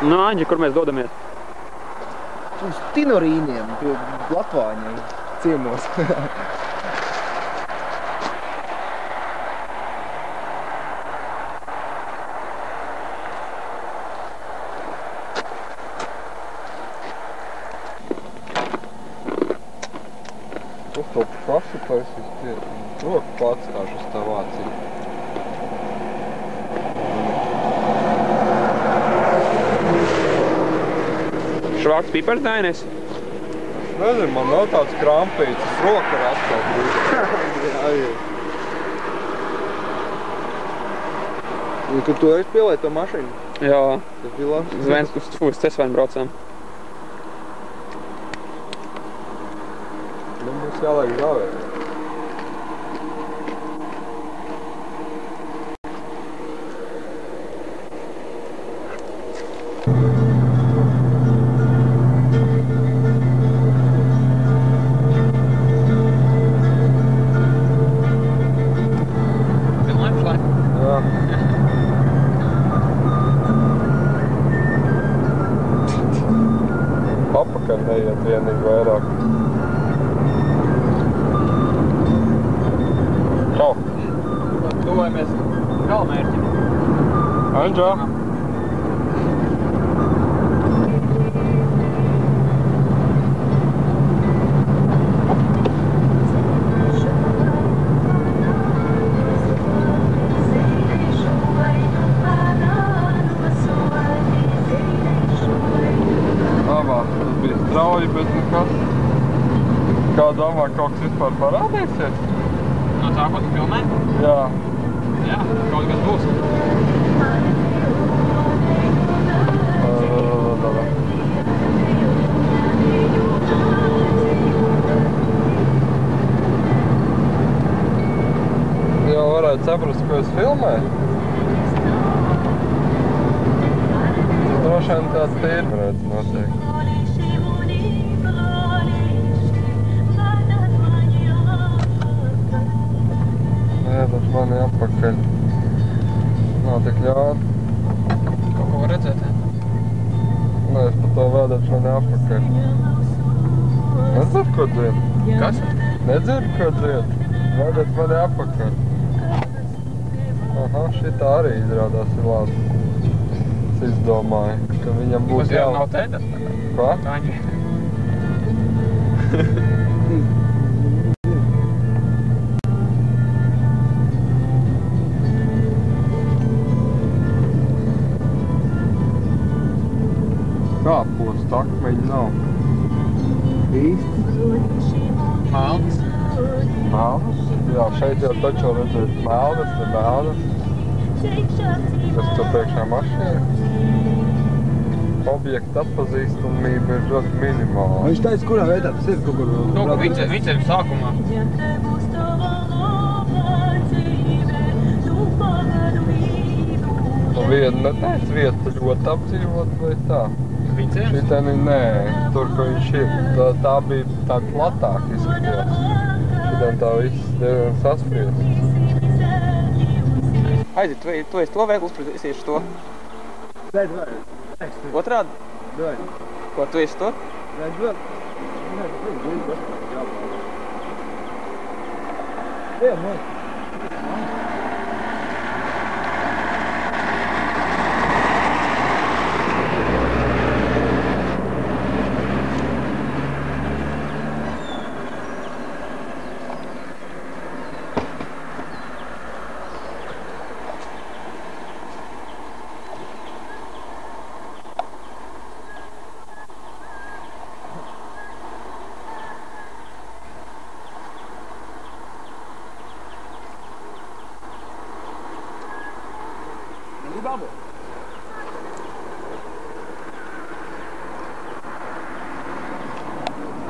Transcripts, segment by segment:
Nu, Anģi, kur mēs dodamies? Uz Tinorīniem, pie Latvāņiem ciemos. Uz to pašu taisīs tie. Roku patstāšu uz tā vāciju. Švāks pipars dainis? Nezinu, man nav tāds krampīts, es roku ar atstāt. Kad tu esi pielēt to mašīnu? Jā. Tas bija labs. Uz Cesvainu braucām. Nu, mums jālaik žāvēt. Apakaļ neiet vienīgi vairāk. Čau! Tuvojamies galamērķim. Anģā! Strauji, bet nekas. Kā domā, kaut kas vispār parādīsies? No tā, ko tu filmē? Jā. Jā, kaut kas būs. Jau varētu saprast, ko es filmēju. Droši vien tāds tīri varētu notiek. Vēdat mani apakaļ. Nav tik ļauni. Kaut ko var redzēt, jā? Nē, es par to vēdat mani apakaļ. Nedzird, ko dzied? Kas? Nedzird, ko dzied? Vēdat mani apakaļ. Aha, šitā arī izrādās ir labi. Es izdomāju, ka viņam būs jau nav tēdas? Ko? Taņi. Kāpostu akmeņi nav. Īsti? Malnas? Melnas? Jā, šeit jau taču redzēt melnas, ne melnas. Tas tu priekšā mašīna. Objekta atpazīstamība ir ļoti minimāla. Viņš teica, kurā veidā tas ir kaut kur? Nu, viņš ir sākumā. Viena neteica vieta ļoti apdzīvot vai tā? Vincēns? Šiteni nē, tur, ko viņš ir. Tā bija tā platāk izskatījās. Šitien tā viss diezgan saspries. Aizi, tu esi to veiklu uzprasījuši to? Nē, vēl. Otrādi? Nē. Ko, tu esi to? Nē, vēl. Nē, tas ir jāpārāk. Jā, man. Babu.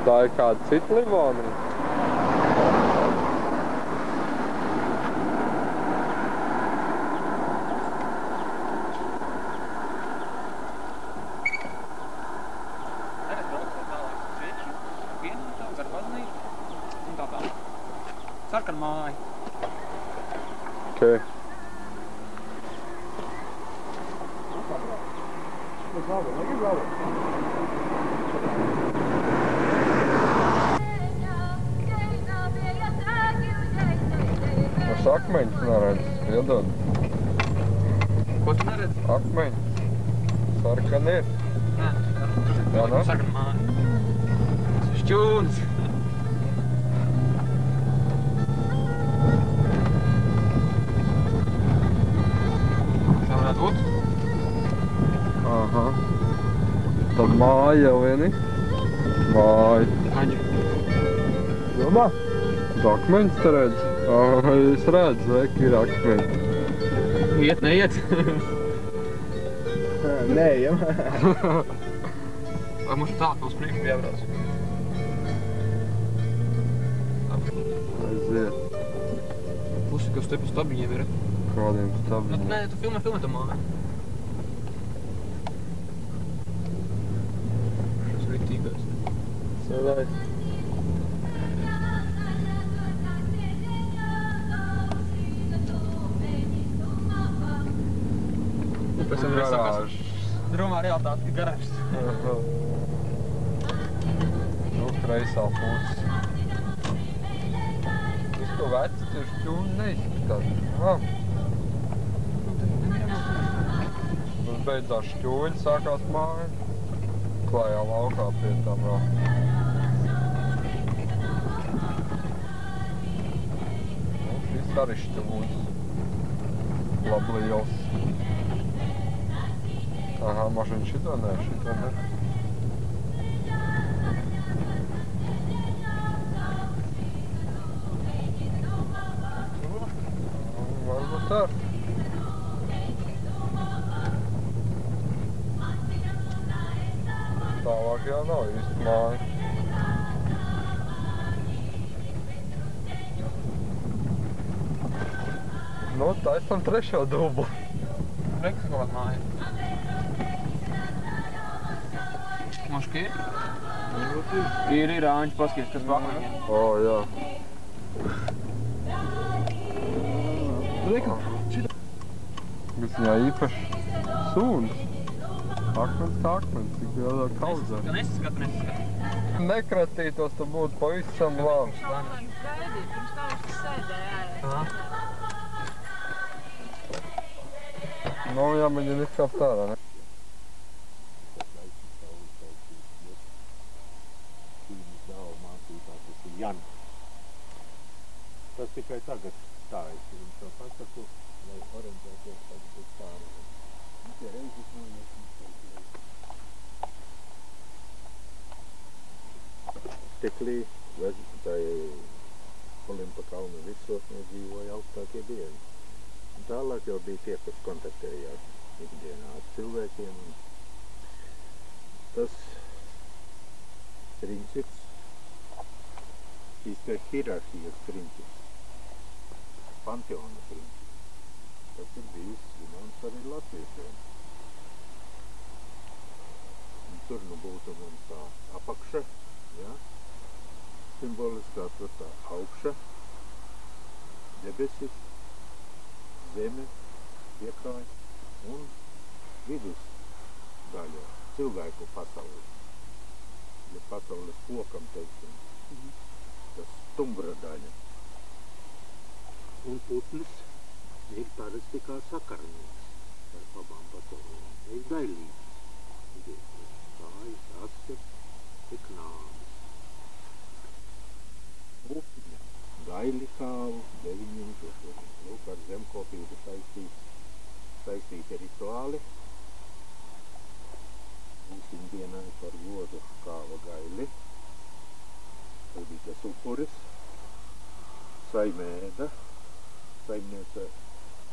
Tā ir kāda cita Livonija? Sarkan māja. Okay. Mēs labi, lai ir labi. Es akmeņus neredzu, iedod. Ko tu neredzi? Akmeņus. Sarkani ir. Nē, Jā, ne? sarkana māja. Tas ir šķūns. Tā varētu būt? Aha. Tad māja jau vieni. Māja. Maģi. Domā? Tu akmeņus te redzi? Es redzu, ka ir akmeņi. Iet, neiet. Nē, jām. Vai mums tā, ka uz priekšu jābrauc? Aiziet. Pusi, kas te pa stabiņiem ir. Kādiem Nu, stabiņiem. nē, tu filmē to māju. Šis ritīgais. Savais. Pēc tam arī sākās Garāžas. dromā realitāte, ka garāžas. Aha. Nu, kreisā pusi. Viss to veci, tie šķūni neizskatās. Mums beidzās šķūņi, sākās māja. Klājā laukā pie tam vēl. Nu, šis arī šķūns. Labliels. Aha, mašīna šito ne, šito ne. Varbūt ar. Tālāk jau nav īsti māja. Nu, taisam trešo dublu. Rekas kaut kāda māja. Moški ir? Ir, āņķi, paskaties, kas vakar. O, jā. Reku. Kas viņā īpaši sūns. Akmens kā akmens, tik jādā kaudzē. Nesaskat. Nekratītos, tu būtu pavisam labs. Gaidīju, pirms tam viņš sēdēja. Nu, jāmēģina izkāpt ārā, ne? Jan. Tas tikai tagad tā es jums to pasaku, lai orientēties tagad uz pārējiem. Tie reizes noies mums Teklī, tai Olimpa kalna virsotnē dzīvoja augstākie dievi. Un tālāk jau bija tie, kas kontaktējās ikdienā ar cilvēkiem. Tas princips, šīs te hierarhijas princips, panteona princips, tas ir bijis zināms arī latviešiem. Un tur nu būtu mums tā apakša, ja? Simboliskā tur tā augša, debesis, zeme, piekāja un vidus daļa, cilvēku pasauli. Ja pasaules kokam, teiksim, tas stumbra daļa. Un putns ir parasti kā sakarnieks ar abām pasaulēm. Ir daļīgs. Kājas, astes, ir knābis. Upņa, gaili kāvu, 9 žokļi. Lūk, ar zemkopību saistīti rituāli. Būsim dienai par godu kāva gaili. Tur bija tas upuris, saime ēda, saimniece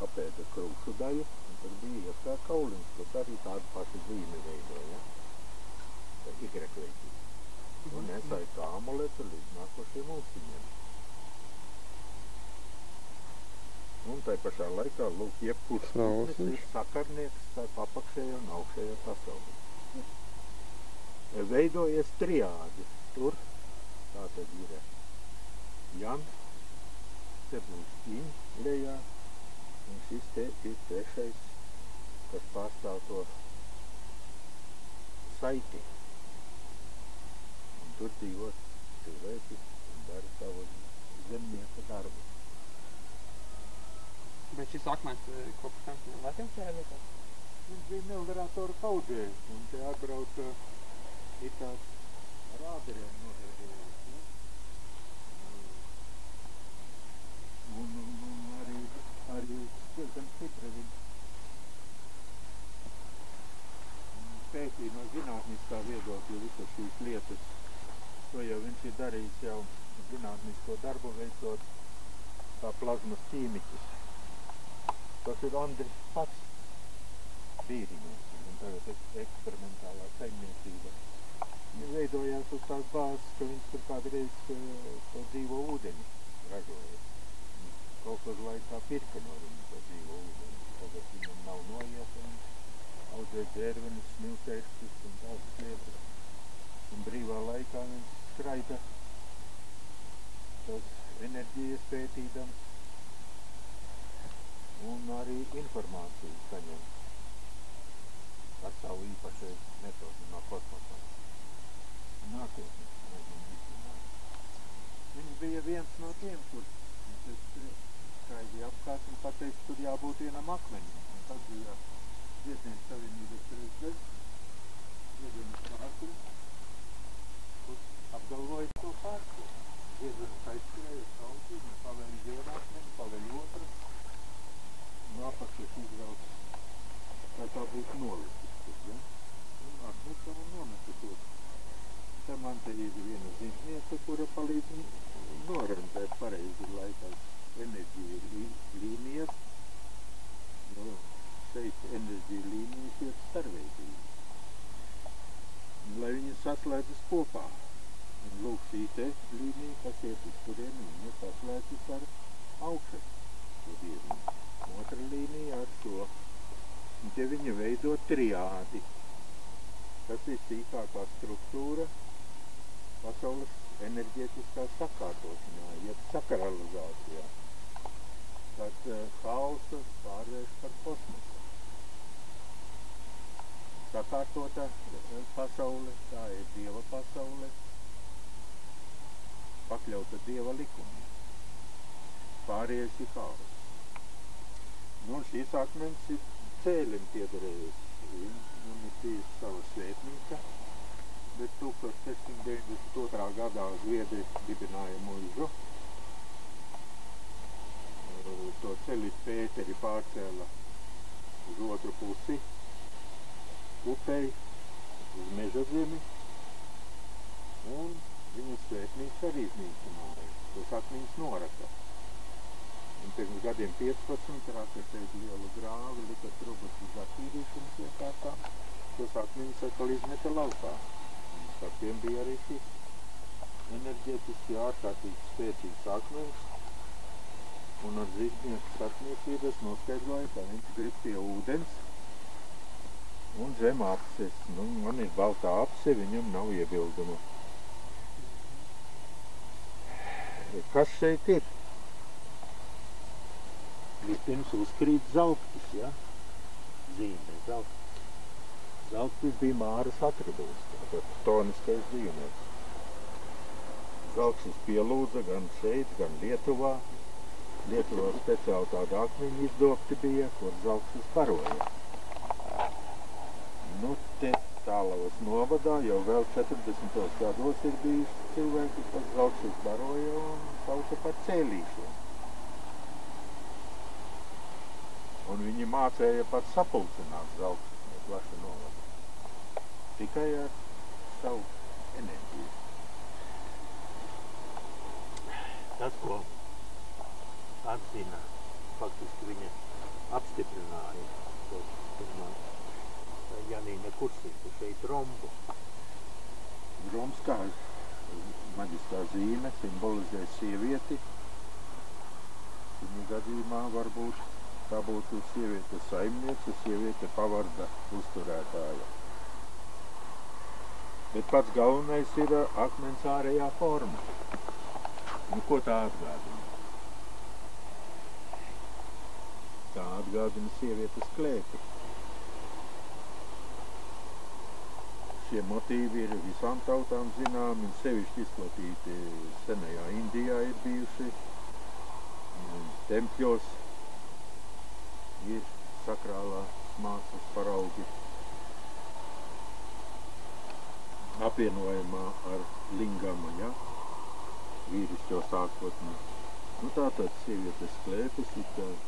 apēda krūšu daļu, un tur bija ieskā kauliņš, kas arī tādu pašu zīmi veidoja. Tā Y-veidība. Un nesāja kā amuletu līdz nākošiem ulciņiem. Un tai pašā laikā, lūk, jebkurš putnis ir sakarnieks starp apakšējo un augšējo pasauli. Veidojies triādi. Tur tātad ir Jan, te būs Iņ lejā, un šis te ir trešais, kas pārstāv to saiti. Un tur dzīvo cilvēki un dara savu zemnieka darbu. Bet šis akmens kopš tam leciem šajā vietā? Viņš bija Milderātoru kaudzē, un te atbrauca ir tāds rāderiem nodarbojas, ja? Un arī gan stipri viņš pētīja no zinātniskā viedokļa visas šīs lietas. To jau viņš ir darījis jau zinātnisko darbu veicot kā plazmas ķīmiķis. Tas ir Andris pats vīrinieks, un tagad eksperimentālā saimniecība. Viņš veidojās uz tās bāzes, ka viņš tur kādreiz to dzīvo ūdeni ražoja. Kaut kad laikā pirka no viņa to dzīvo ūdeni. Tagad viņam nav noiet, un audzē dzērvenis, smiltēkstus un tādas lietas. Un brīvā laikā viņš skraida tos enerģijas pētīdams un arī informāciju saņem ar savu īpašu metodu no kosmosa. Nākotnes, nezinu, izcināt. Viņš bija viens no tiem, kur skraidīja apkārt un pateica, tur jābūt vienam akmeņam. Un tad bija Vietnieku savienības prezidents, Vietnieku pārkuri, kur apgalvoja to pārkuri. Vietnieku aizskrēja uz sautīm, pavēļ vienu akmeni, pavēļ otru. No apakšas izvelc, kā tā būtu nolicis tur, ja? Un atnesam un nometu to. Tā man te ir viena zīmniece, kura palīdz norentēt pareizi laikās enerģiju līnijas. Jo šeit enerģiju līnijas ir starveidīgi. Lai viņas saslēdzas kopā. Un lūk šī te līnija, kas iet uz turieni, viņa saslēdzas ar augšas turieni. Otra līnija ar šo. Un te viņa veido triādi. Tas ir sīkākā struktūra pasaules enerģētiskā sakārtošanā, jeb sakralizācijā. Kad haosa pārvērš par kosmosu. Sakārtota pasaule, tā ir Dieva pasaule, pakļauta Dieva likumiem. Pārējais ir haosa. Nu, šīs akmens ir cēlim piederējis. Viņam ir bijis sava svētnīca, bet 1692. gadā Zviedri dibināja muižu. To ceļu Pēteri pārcēla uz otru pusi, upei, uz Meža zemi, un viņa svētnīca arī iznīcināja. Tos akmeņus noraka. Un pirms gadiem 15 raka šeit lielu grāvi, lika trubas uz attīrīšanas iekārtām. Tos akmeņus atkal izmeta laukā. Un par tiem bija arī šis enerģētiski ārkārtīgi spēcīgs akmens. Un ar zīmnieku starpniecības noskaidroja, ka viņš grib pie ūdens un zem apses. Nu, man ir baltā apse, viņam nav iebildumu. Kas šeit ir? Vispirms uzkrīt zauktis, ja? Zīme, zauktis. Zauktis bija Māras atribūts, tātad toniskais dzīvnieks. Zauktis pielūdza gan šeit, gan Lietuvā. Lietuvā speciāli tāda akmeņi izdobti bija, kur zauktis baroja. Nu, te Tālavas novadā jau vēl 40. gados ir bijis cilvēki, kas zauktis baroja un sauca par cēlīšanu. Un viņi mācēja pat sapulcināt zauktus no plaša novada. Tikai ar savu enerģiju. Tas, ko atzina, faktiski viņa apstiprināja to pirmā Janīna Kursīka šeit rombu. Rombs kā maģiskā zīme simbolizē sievieti. Viņa gadījumā varbūt tā būtu sieviete saimniece, sieviete pavarda uzturētāja. Bet pats galvenais ir akmens ārējā forma. Nu, ko tā atgādina? Tā atgādina sievietes klēti. šie motīvi ir visām tautām zināmi un sevišķi izplatīti senajā Indijā ir bijuši. Tempļos ir sakrālās mākslas paraugi apvienojumā ar lingama, ja? Vīrišķo sākotni. Nu tātad sievietes klēpes,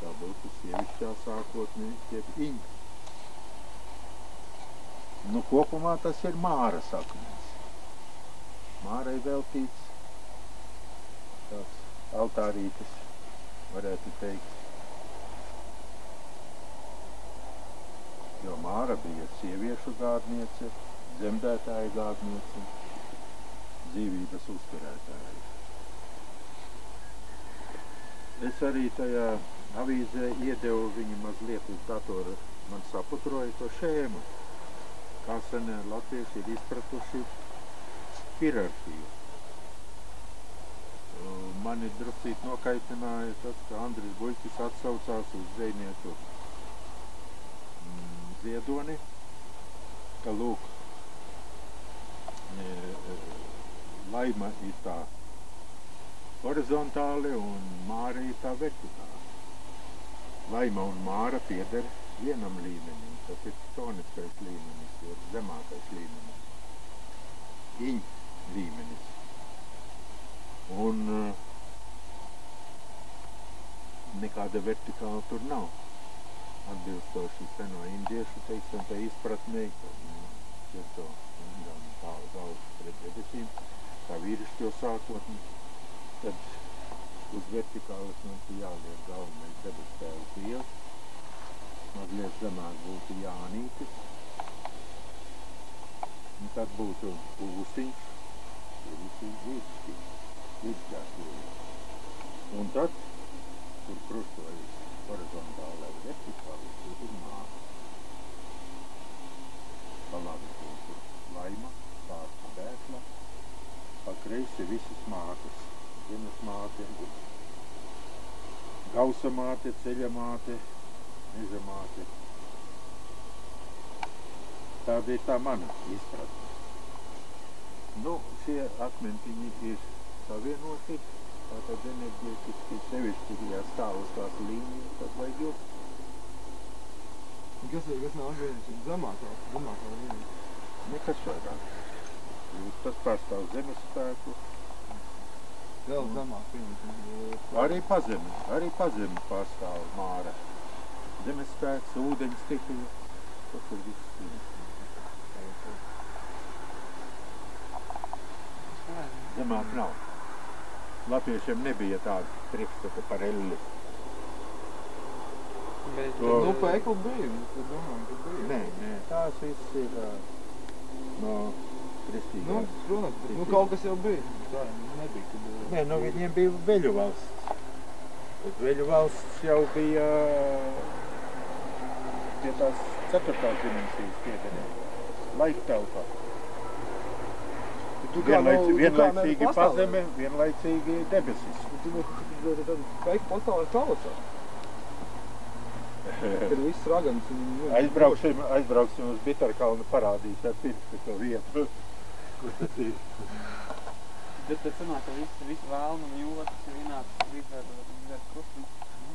tā būtu sievišķā sākotni, jeb iņa. Nu kopumā tas ir māra saknes. Mārai veltīts tāds altārītis, varētu teikt. Jo māra bija sieviešu gādniece, dzemdētāja gādniece, dzīvības uzturētāja. Es arī tajā avīzē iedevu viņu mazliet uz datoru, man saputroja to šēmu, kā senie latvieši ir izpratuši hierarhiju. Mani drusīt nokaitināja tas, ka Andris Buļķis atsaucās uz zvejnieku Ziedoni, ka lūk, laima ir tā horizontāli un māra ir tā vertikāli. Laima un māra pieder vienam līmenim, tas ir toniskais līmenis, ir zemākais līmenis, iņ līmenis. Un nekāda vertikāla tur nav. Atbilstoši seno indiešu, teiksim, tā izpratnē, ka to gan galvas pret debesīm, kā vīrišķo sākotni, tad uz vertikālas mums ir jāliek galvenais debesspēles dievs, mazliet zemāk būtu Jānītis, un tad būtu Pūsiņš, viduskārtīgi. Un tad, kur krustojas horizontālai vertikāli, tur ir māra. Pa labi būtu laima, pārta bēkla, pa kreisi visas mātes, zemes māte, gausa māte, ceļa māte, meža māte. Tāda ir tā mana izpratne. Nu, šie akmentiņi ir savienoti, tātad enerģētiski sevišķi, ja stāv uz tās līnijas, tad vajag jūs. Kas nav atvienīgs zemākā līnija? Nekas vairāk. Tas pārstāv zemes spēku. Vēl zemāk līnijas. Arī pazemi pārstāv māra. Zemes spēks, ūdeņas tikļi, tas ir viss līnijas. Zemāk nav. Latviešiem nebija tāda priekšstata par elli. Nu, pa eklu bija, tu domāju, ka bija. Nē, tās viss ir no kristīgās. Nu, protams, nu kaut kas jau bija. Tā nebija, kad... Nē, nu viņiem bija veļu valsts. Bet veļu valsts jau bija pie tās 4. dimensijas piedarē. Laika telpā. Vienlaicīgi pazeme, vienlaicīgi debesis. Tu veik pastāvē tausā. Kad viss ragans un... Aizbrauksim uz Bitarkalnu parādīt ar pirkstu to vietu. Kur tas ir? Tad sanāk, ka visu vēlnu un jūtas ir vienāds līdz ar krustu.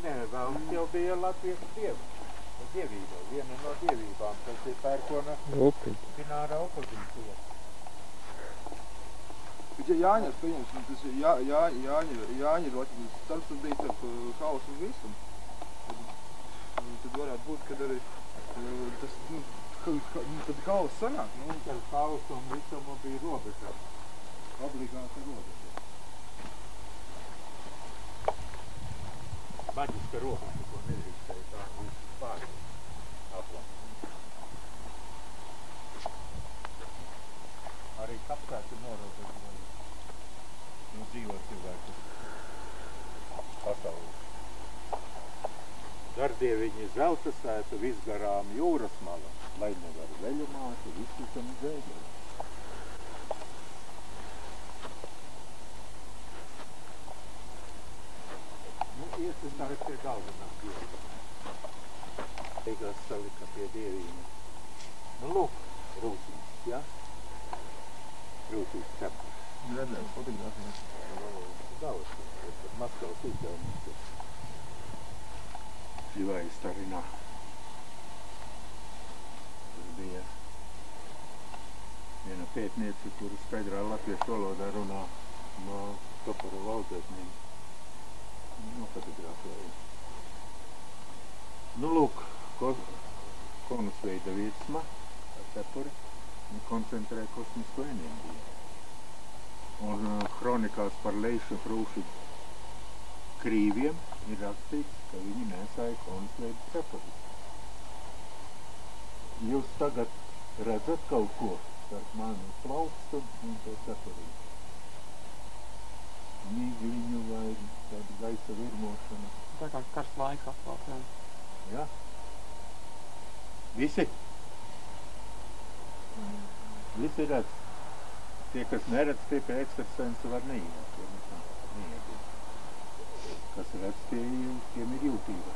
Nē, vēlns jau bija latviešu dievība. Viena no dievībām, tas ir pērkona finārā opozīcija. Bet ja Jāņas, pieņemsim, tas ir Jāņa roķis, tas bija starp hausu un visam. Tad varētu būt, kad arī tas, tad haus sanāk. Tad hausu un visam bija robeža. Obligāta robeža. Maģiska robeža, ko nedrīkstēja tā visu pāri aplam. Arī kapsēti norobeža. Nu, dzīvo cilvēku pasaulē. Dardieviņi zelta sētu visgarām jūras mala, lai nevar veļu māti visu zem zēļu. Nu, iestājas pie galvenā dieva. Beigās salika pie dievīņa. Nu, lūk, rūsīs, ja? milzīgs cepurs. Redzēju, fotografijas. Daudz, bet Maskavas uzdevums ir Živāja Starinā. Tur bija viena pētniece, kuru skaidrā latviešu valodā runā no Toporova audzētniem. Nofotografēja. Nu, lūk, konusveida virsma ar cepuri un koncentrē kosmisko enerģiju. Un kronikās par Leišu Frūšu krīviem ir rakstīts, ka viņi nesāja konusveida cepuri. Jūs tagad redzat kaut ko starp manu plaukstu un to cepurīti? Mīgliņu vai tādu gaisa virmošanu. Tā kā karsts laiks atklāt, jā. Ja? Visi? Visi redz. Tie, kas neredz, tie pie ekstrasensa var neiet. Kas redz, tiem ir jūtība.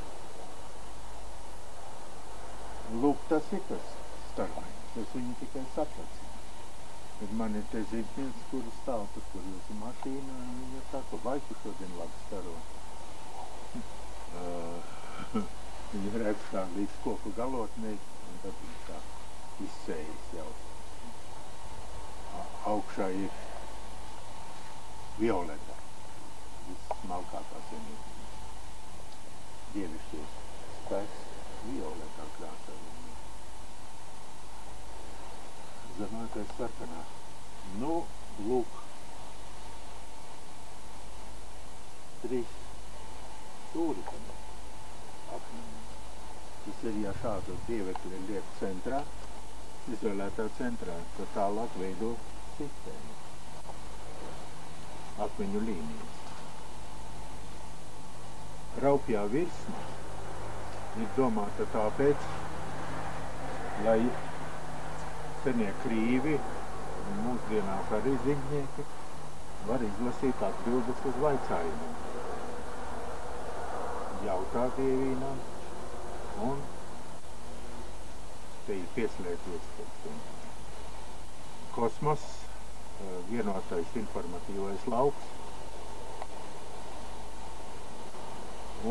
Lūk, tas ir tas starpnieks. Es viņu tikai sapracinu. Bet man ir te zibnieks, kuru stāv tur, kur jūsu mašīna, un viņa saka, vai tu šodien labi staro? Viņa redz tā līdz koku galotnei, un tad viņa tā izsējas jau. Augšā ir violeta, vissmalkākās enerģijas. Dievišķies spēks violetā krāsā. Zemākais sarkanā. Nu, lūk, 3 stūri tam akmeņiem. Tas ir, ja šādu dievekli liek centrā, izvēlētā centrā, tad tālāk veido sistēmu. Akmeņu līnijas. Raupjā virsma ir domāta tāpēc, lai senie krīvi un mūsdienās arī zibnieki var izlasīt atbildes uz vaicājumiem. Jautā dievīnām un te ir pieslēdzies kosmos, vienotais informatīvais lauks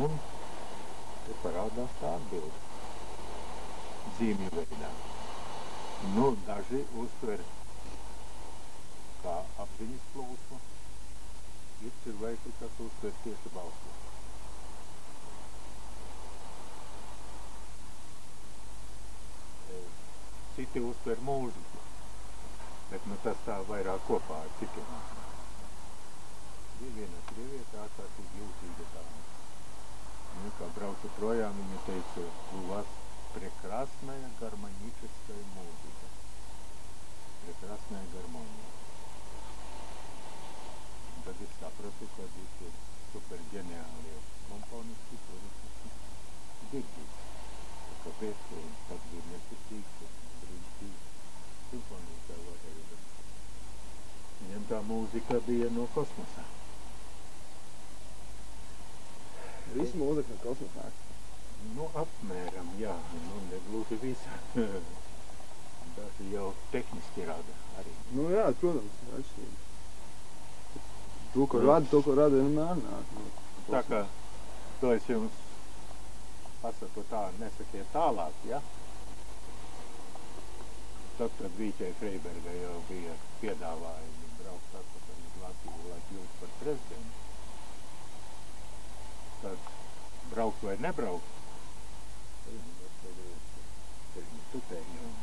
un te parādās tā atbilde zīmju veidā. Nu, daži uztver kā apziņas plūsmu, ir cilvēki, kas uztver tieši balstu. Citi uztver mūziku, bet nu tas tā vairāk kopā ar citiem. Bija viena krievieta ārkārtīgi jūtīga tā. Nu, kā braucu projām, viņa teica, у вас прекрасная гармоническая музыка. Прекрасная гармония. Tad es sapratu, ka ir super ģeniālie komponisti, kuri dzirdīs. Kāpēc tas bija necirtīgs, brīnišķīgs simfonijas vai whatever. Viņam tā mūzika bija no kosmosā. Visu mūzika no kosmosā? Nu, apmēram, jā. Nu, negluži visa. Daži jau tehniski rada arī. Nu jā, protams, atšķirīgi. To, ko rada vienmēr nāk. Tā kā to es jums pasaku tā, nesakiet tālāk, ja? Tad, kad Vīķei Freibergai jau bija piedāvājumi braukt atpakaļ uz Latviju, lai kļūt par prezidentu, tad braukt vai nebraukt, tad viņi tutēja un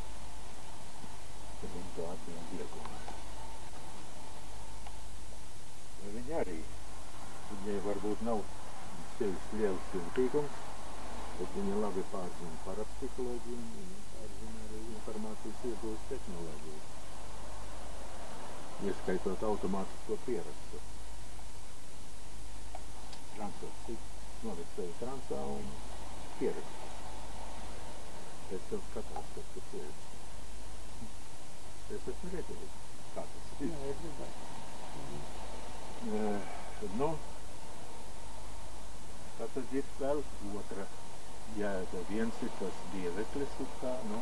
tad viņi to atbildi ieguvā. Viņi arī, viņai varbūt nav sevis liels jūtīgums, bet viņi labi pārzina parapsiholoģiju un viņi pārzina arī informācijas iegūst tehnoloģijas, ieskaitot automātisko pierakstu. Transos nolikt sevi transā un pierakstu. Pēc tev skatās, kas tur pierakstu. Es esmu redzējis, kā tas ir. Jā, es gribēju. Nu, tātad ir vēl otra jēga. Viens ir tas dieveklis, kā, nu,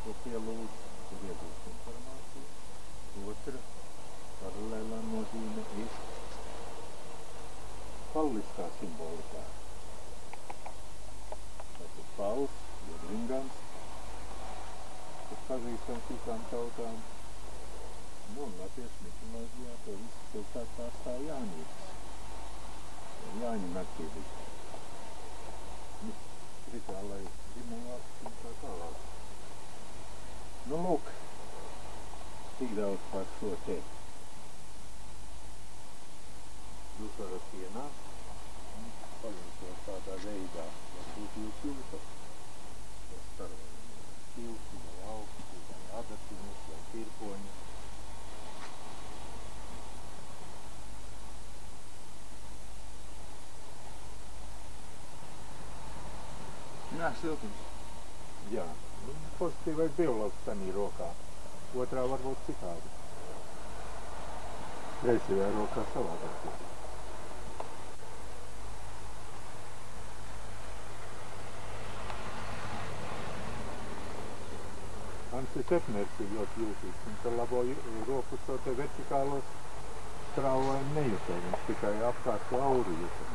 ko pielūdz, kur iegūst informāciju. Otra Nu, un latviešu mitoloģijā to visu pilsētu pārstāv Jānītis. Jāņa naktī bija. Rituālai ģimenvārds un tā tālāk. Nu, lūk, tik daudz par šo te. Jūs varat ienākt un paļņot tādā veidā. Varbūt jūs jūtat to starp tilti vai augstu vai adatiņus vai tirpoņus. Jā, siltums. Jā, pozitīvais biologs tanī rokā. Otrā varbūt citādi. Kreisajā rokā savādāk. Ansis Epners ir ļoti jūtīgs. Viņš ar labo roku šo te vertikālos strāvojumu nejūtē. Viņš tikai apkārt to auru jūtē.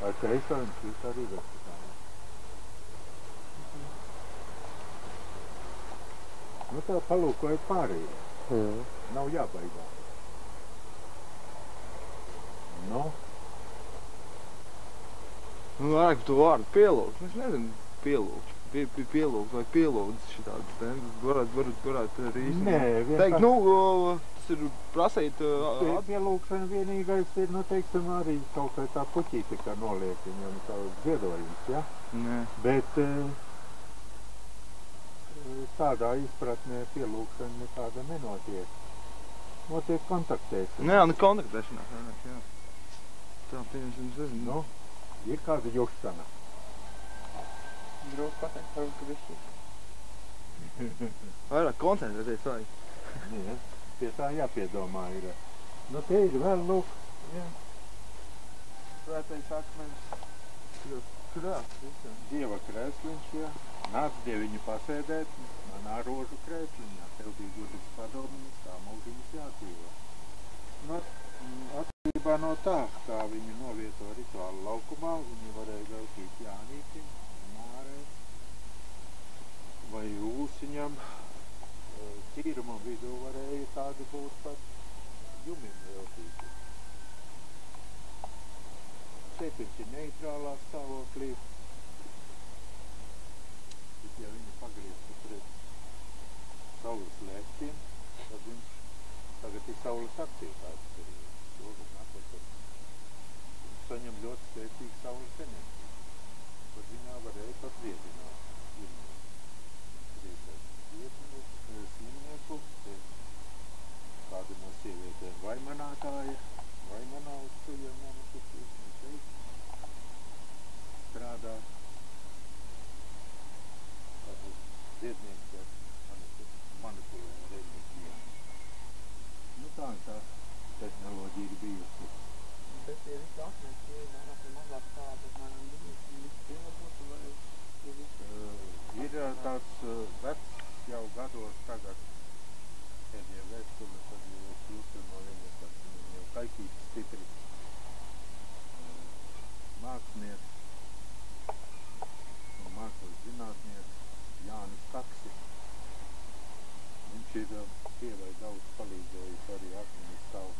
Ar kreiso viņš jūt arī vertikāli. Nu tā palūkoja pārējie. Nav jābaidās. Nu? Nu, vajag to vārdu pielūgt. Es nezinu, pielūgt vai pielūgt šitādas tendes. Varētu arī īstenībā. Nē, teikt, nu, tas ir prasīt... Pielūgšana vienīgais ir, nu, teiksim, arī kaut kā tā puķīte, kā noliek viņam savus ziedojums, ja? Nē. Bet tādā izpratnē pielūgšana nekāda nenotiek. Notiek kontaktēšana. Nē, nu kontaktēšanās, jā. Tā, pieņemsim, es nezinu. Nu, ir kāda jušana. Drūk pateikt, varbūt, ka višķi. Vairāk koncentrēties vajag. Nē, pie tā jāpiedomā ir. Nu, te ir vēl, lūk, jā. Svētais akmens. Krāts, visam. Dieva krēsliņš, jā. Nāc dieviņu pasēdēt manā rožu krēsliņā. Tev bija gudrs padomiņas, kā mūžiņas jādzīvo. Nu, atkarībā no tā, kā viņi novieto rituālu laukumā, viņi varēja veltīt Jānītim, Mārai vai Ūsiņam. Tīruma vidū varēja tādi būt pat jumiem veltīti. Šeit viņš ir neitrālā stāvoklī. Bet ja viņi pagrieztu pret saules lēktiem, tad viņš tagad ir saules aktivitātes periods. Viņš saņem ļoti spēcīgu saules enerģiju. Tad viņā varēja pat viedināt slimnieku, kāda no sievietēm vai manātāja, vai manā uz ceļiem nometusies, un šeit strādā kādu dziednieks, kas manipulē ar enerģijām. Nu tā ir tā tehnoloģija ir bijusi. Bet tie visi akmens, tie ir vairāk vai mazāk tādi, apmēram bijusi, visi pielabotu vai tie visi? Ir tāds vecs jau gados tagad pēdējā vēstule, kad jau kļūstu no viņa, kad viņam jau kaikīts stipri mākslinieks un mākslas zinātnieks Jānis Kaksis. Viņš ir Pievai daudz palīdzējis arī akmenis savu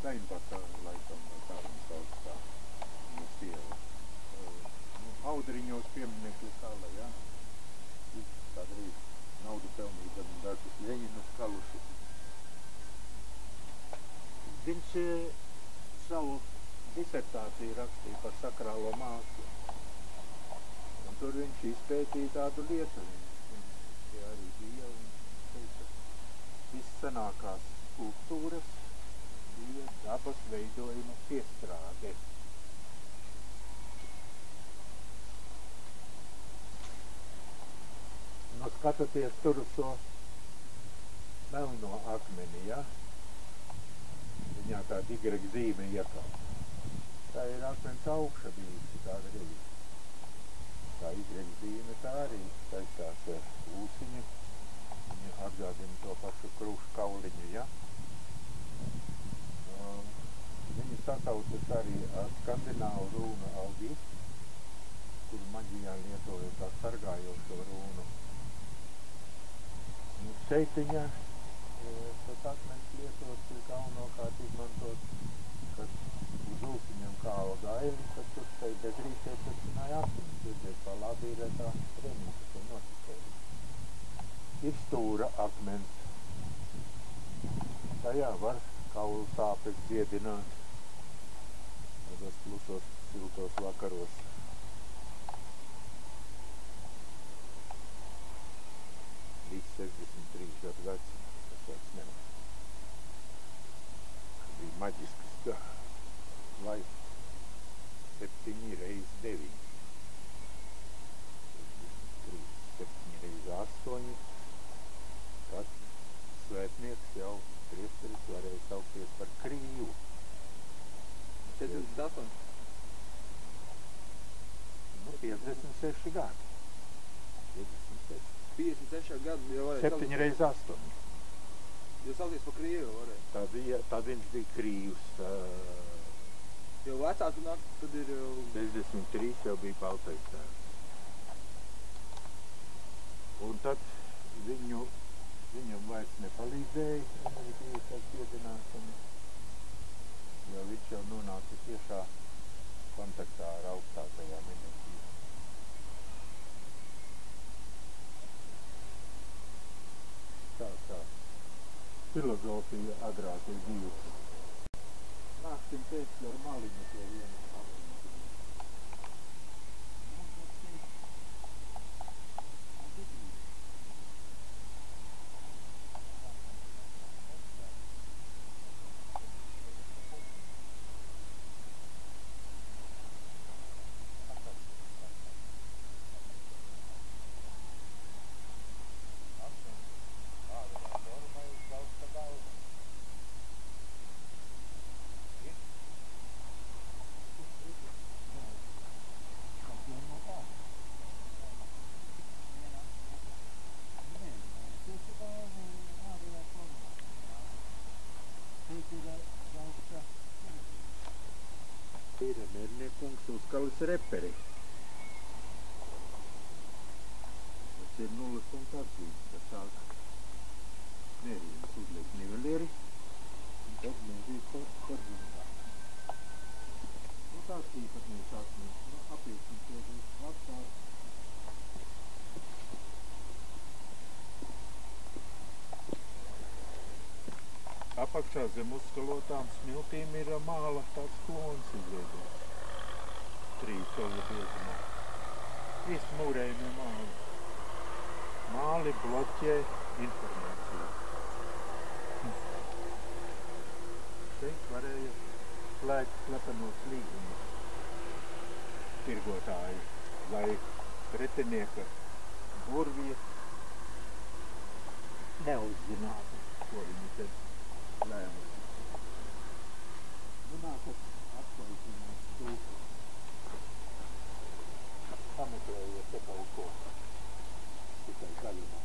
Dainbatā, laikam, vai tā viņa sauc tā viņa sieva. Audriņos pieminekļu sala, ja? Kādreiz naudu pelnīdam dažus Ļeņinus kalušus. Viņš savu disertāciju rakstīja par sakrālo mākslu. Un tur viņš izpētīja tādu lietu. Viņš arī bija un teica, viscenākās skulptūras bija dabas veidojuma piestrāde. Nu, skatoties tur uz to melno akmeni, ja? Viņā tā digrek zīme iekāp. Tā ir akmens augša bijusi tāda reizē. Tā igrek zīme tā arī saistās ar ūsiņu. Viņa atgādina to pašu krušu kauliņu, ja? Viņi sakautas arī ar skandināvu rūnu algis, kuru maģijā lietoja kā sargājošo rūnu. Šeit viņa tad akmens lietots ir galvenokārt izmantot, kad uz ūsuņiem kāva gaili, tad tur tai bez rītē turpināja akmeņus. Redzēt, pa labi ir tā treniņa, ko noticēja. Ir stūra akmens. Tajā var kaulu sāpes dziedināt. Tādos klusos, siltos vakaros. Līdz 63 gadu vecumā, tas vairs nemaz. Bija maģisks laiks. 7 reiz 9. 7 reiz 8. Tad svētnieks jau priesteris varēja saukties par krīvu. 78. Nu, 56 gadi. 56. 56 gadu jau varēja 7 reiz 8. Jau saukties par krievu varēja. Tad viņš bija krīvs. Jo vecāks un tad ir jau... 63 jau bija baltais tēvs. Un tad viņam vairs nepalīdzēja Amerikijas dziedināšana, jo viņš jau nonāca tiešā kontaktā ar augstākajām enerģijām. Tā filozofija agrāk ir bijusi. Nāksim pēc ar maliņu pie viena. Ir mērniekungs uzkalis reperi. Tas ir 0 punktu atzīmes, kas sāk mērījums uzliek nivelieri, un tad mērīja horizontāli. Nu, tāds īpatnīs akmens, nu, apieksim to būs apstāst. Apakšā zem uzskalotām smiltīm ir māla tāds klons izveidots. 3 colu biezumā. Visi mūrējumie māli. Māli bloķē informāciju. Šeit varēja slēgt slepenos līgumus tirgotāji, lai pretinieka burvie neuzzinātu, ko viņi te lēmas. Nu, nākas atklājusināt stūku. Pameklējiet te kaut ko. Tikai gaļumā.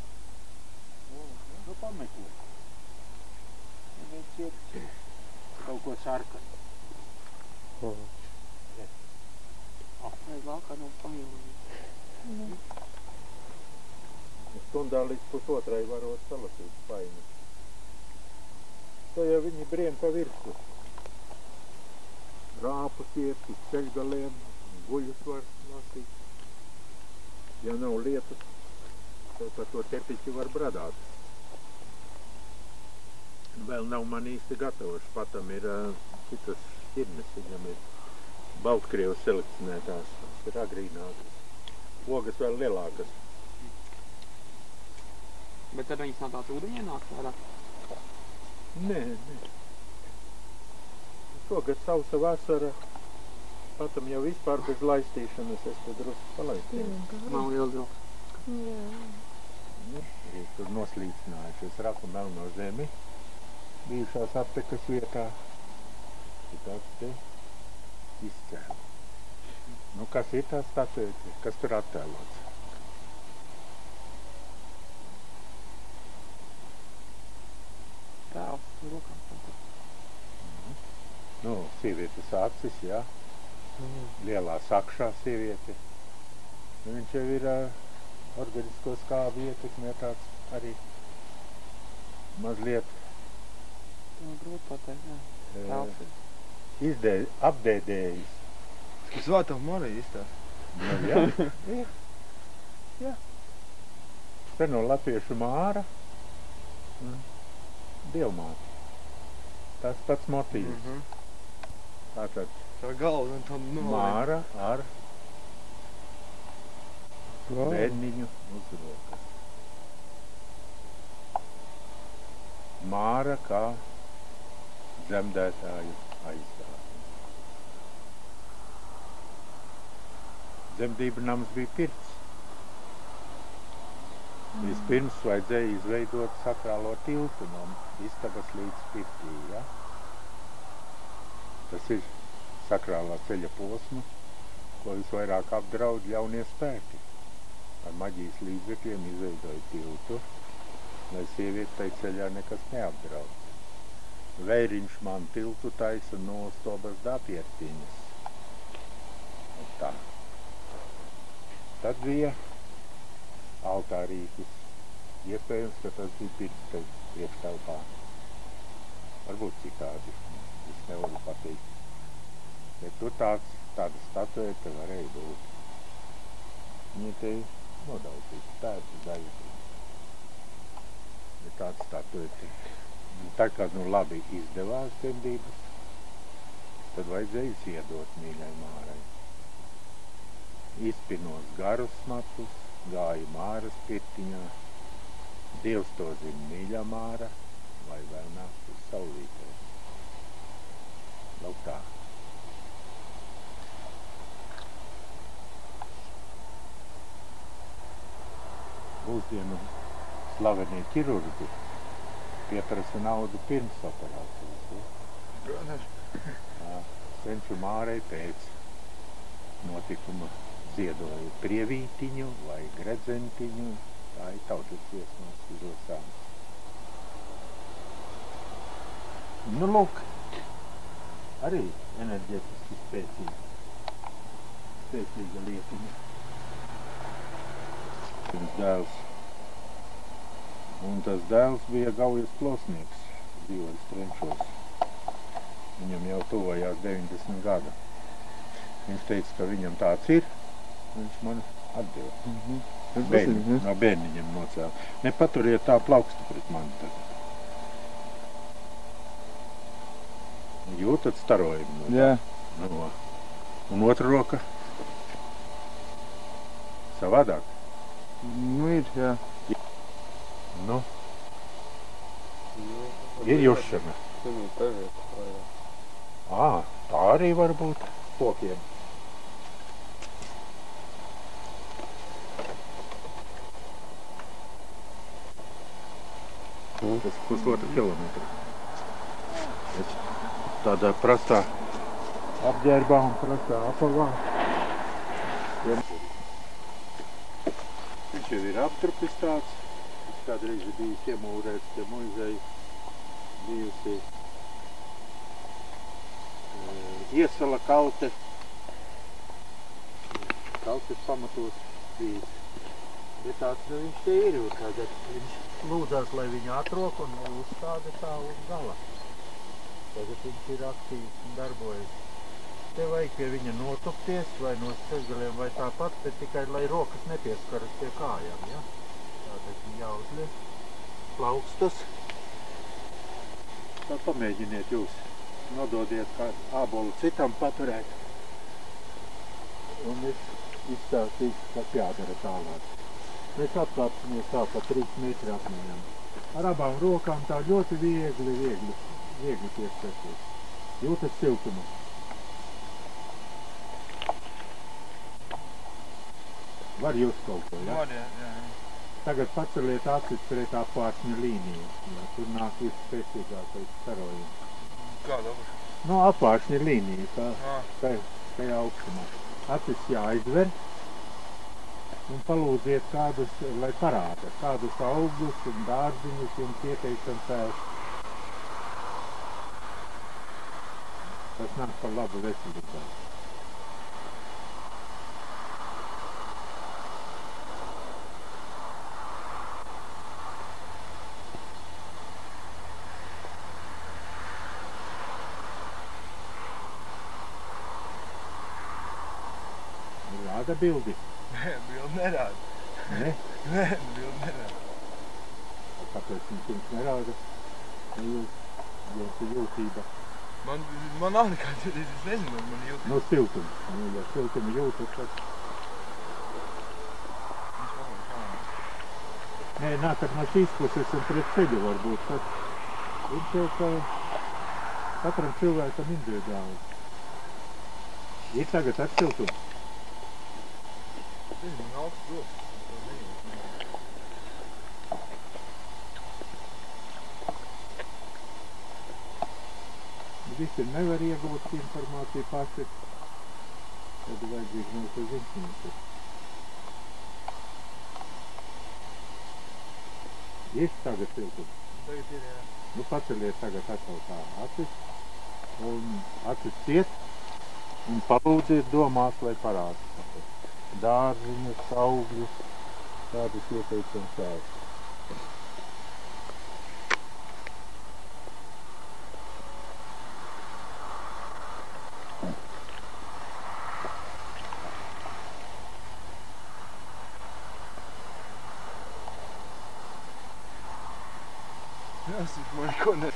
Nu, pameklēt. Viņš iet kaut ko sarkanu. Vai vākā no pamīlīgi. Stundā līdz pusotrai varot salasīt paini. To jau viņi briem pa virsu. Rāpus iet uz ceļgaliem, guļus var lasīt. Ja nav lietas, tad par to tepiķi var bradāt. Vēl nav man īsti gatavoši. Patam ir citas šķirnes, viņam ir Baltkrievas selekcionētās, tas ir agrīnākas. Ogas vēl lielākas. Bet tad viņas nav tāds ūdeņienāk vairāk? Nē. Šogad sausa vasara, patam jau vispār bez laistīšanas, es te drusku palaistīju. Nav liela droks. Ir tur noslīcinājušies raku melno zemi, bijušās aptekas vietā. Tāds te izcēla. Nu, kas ir tās statuēti, kas tur attēlots? Tēls, rokām. Nu, sievietes acis, jā. Lielā sakšā sieviete. Nu, viņš jau ir organisko skābi ietekmē tāds arī mazliet Grūti pateikt, jā. Elfis. Apdēdējis. Svētā Marija izstāst. Nu, jā. Jā. Seno latviešu Māra. Dievmāte. Tas pats motīvs. Tātad Tā galva un tam Māra ar bērniņu uz rokas. Māra kā dzemdētāju aizgāja. Dzemdību nams bija pirts. Vispirms vajadzēja izveidot sakrālo tiltu no istabas līdz pirtī, ja? Tas ir sakrālā ceļa posma, ko visvairāk apdraud ļaunie spēki. Ar maģijas līdzekļiem izveidoja tiltu, lai sievieti tai ceļā nekas neapdraud. Vēriņš man tiltu taisa no stobas dapiertiņas. Tā. Tad bija altārītis. Iespējams, ka tas bija pirts te priekštelpā. Varbūt citādi. Es nevaru pateikt. Bet tur tāda statuēta varēja būt. Viņa te nodaudzīja stētu daļu. Bet tāda statuēta. Tā kā labi izdevās dzemdības, tad vajadzēja ziedot mīļai Mārai. Izpinos garus matus, gāju Māras pirtiņā. Dievs to zina, mīļā Māra, vai vēl nāks uz saulītē. Lūk tā. Mūsdienu slavenie ķirurgi pieprasa naudu pirms operācijas. Ja? Senču Mārai pēc notikuma ziedoja prievītiņu vai gredzentiņu. Tā ir tautas dziesmas uz osām. Nu, lūk, arī enerģetiski spēcīga lietiņa. Pirms dēls. Un tas dēls bija Gaujas plosnieks, dzīvoja Strenčos. Viņam jau tuvojās 90 gada. Viņš teica, ka viņam tāds ir, viņš man atdeva. No bērniņiem nocēla. Nepaturiet tā plaukstu pret mani tagad. Jūtat starojumu? Jā. No. Un otra roka? Savādāk? Nu ir, jā. Nu? Ir jušana. Tā arī var būt pokiem. Tas pusotru kilometru. Tādā prastā apģērbā un prastā apavā. Viņš jau ir aptrupis tāds. Viņš kādreiz ir bijis iemūrēts pie muizeja. Bijusi iesala kalte. Kaltes pamatos bijis. Bet tāds viņš te ir, un tagad viņš lūdzās, lai viņu atrok un uzstāda tā uz gala. Tagad viņš ir aktīvs un darbojas. Te vajag pie viņa notupties vai no sezgaliem vai tāpat, bet tikai, lai rokas nepieskaras pie kājām, ja? Tātad viņa jāuzliek plaukstas. Tā pamēģiniet jūs. Nododiet kādu ābolu citam paturēt. Un es izstāstīšu, kas jādara tālāk. Mēs atkāpsimies tā pa 3 metru apmēram. Ar abām rokām tā ļoti viegli pieskarties. Jūtas siltumu. Var jūs kaut ko, ja? Var, jā. Tagad paceliet acis pret apvāršņa līniju. Ja, tur nāk visspēcīgākais starojums. Kāda apvāršņa? No apvāršņa līnija, tajā augstumā. Acis jāizver. Un palūdziet kādus, lai parāda, kādus augus un dārziņus jums ieteicams ēst. Tas nāk par labu veselībai. Rāda bildi? Nē, bildi nerāda. Ne? Nē, bildi nerāda. Kāpēc viņš jums nerāda? Jums ir jūtība. Man nav nekāds jūtības, es nezinu, man jūtības. No siltums. Ja siltuma jūtas, tad... Nē, nākat no šīs puses un pret ceļu varbūt, tad viņš jau kā katram cilvēkam individuāli. Ir tagad ar siltumu? Man augsts dos. Visi nevar iegūt informāciju paši, tad vajadzīgi mūsu ziņķināt. Ir tagad siltums? Tagad ir, jā. Nu, paceliet tagad atkal tā acis, un acis ciet, un palūdziet domās, lai parāda. Dārziņus, augļus, tādus ieteicams tās. Jāsīt, man neko ne...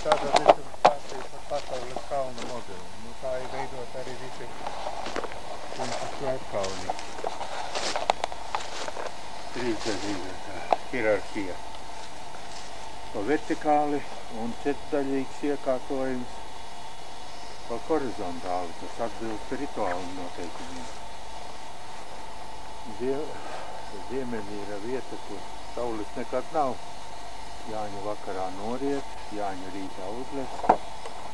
Tāda visam par pasaules kalnu modeli. Nu, tā ir veidot arī visi svētkalni. Trīsdaļīga tā hierarhija. Pa vertikāli un četrdaļīgs iekārtojums pa horizontāli, kas atbilst rituālu noteikumiem. Ziemeļi ir vieta, kur saules nekad nav. Jāņa vakarā noriet, Jāņa rītā uzlec.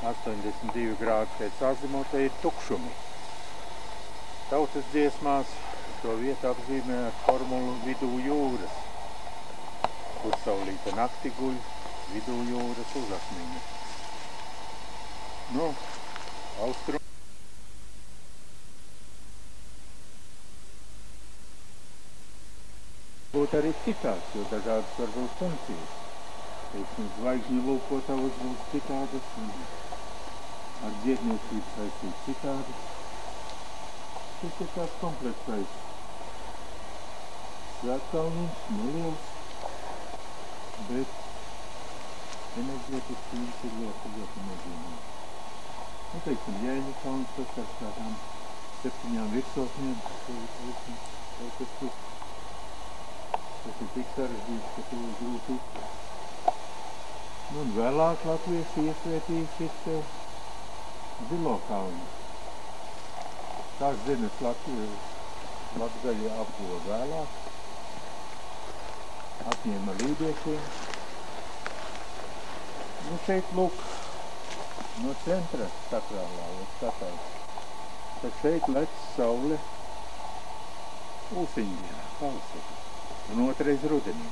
82 grādi pēc azimota ir tukšumi. Tautas dziesmās šo vietu apzīmē ar formulu vidū jūras, kur saulīta nakti guļ, vidū jūras uzakmeņa. Nu, austrum. Būt arī citāds, jo dažādas var būt funkcijas. Teiksim, zvaigžņu lūkotavas būs citādas un ar dziedniecību saistīt citādas. Tas ir tās komplektais svētkalniņš, neliels, bet enerģētiski viņš ir ļoti nozīmīgs. Nu, teiksim, Jēņu kalns, tas ar kādām 7 virsotnēm, tas ir tik sarežģīts, ka to grūti. Un vēlāk latvieši iesvētīja šis Zilo kalnu. Tās zemes Latgaļa apguva vēlāk, atņēma lībiešiem. Nu, šeit, lūk, no centra sakrālā, ja skatās, tad šeit lec saule Ulsiņdienā, pavasarī, un otrais rudenī.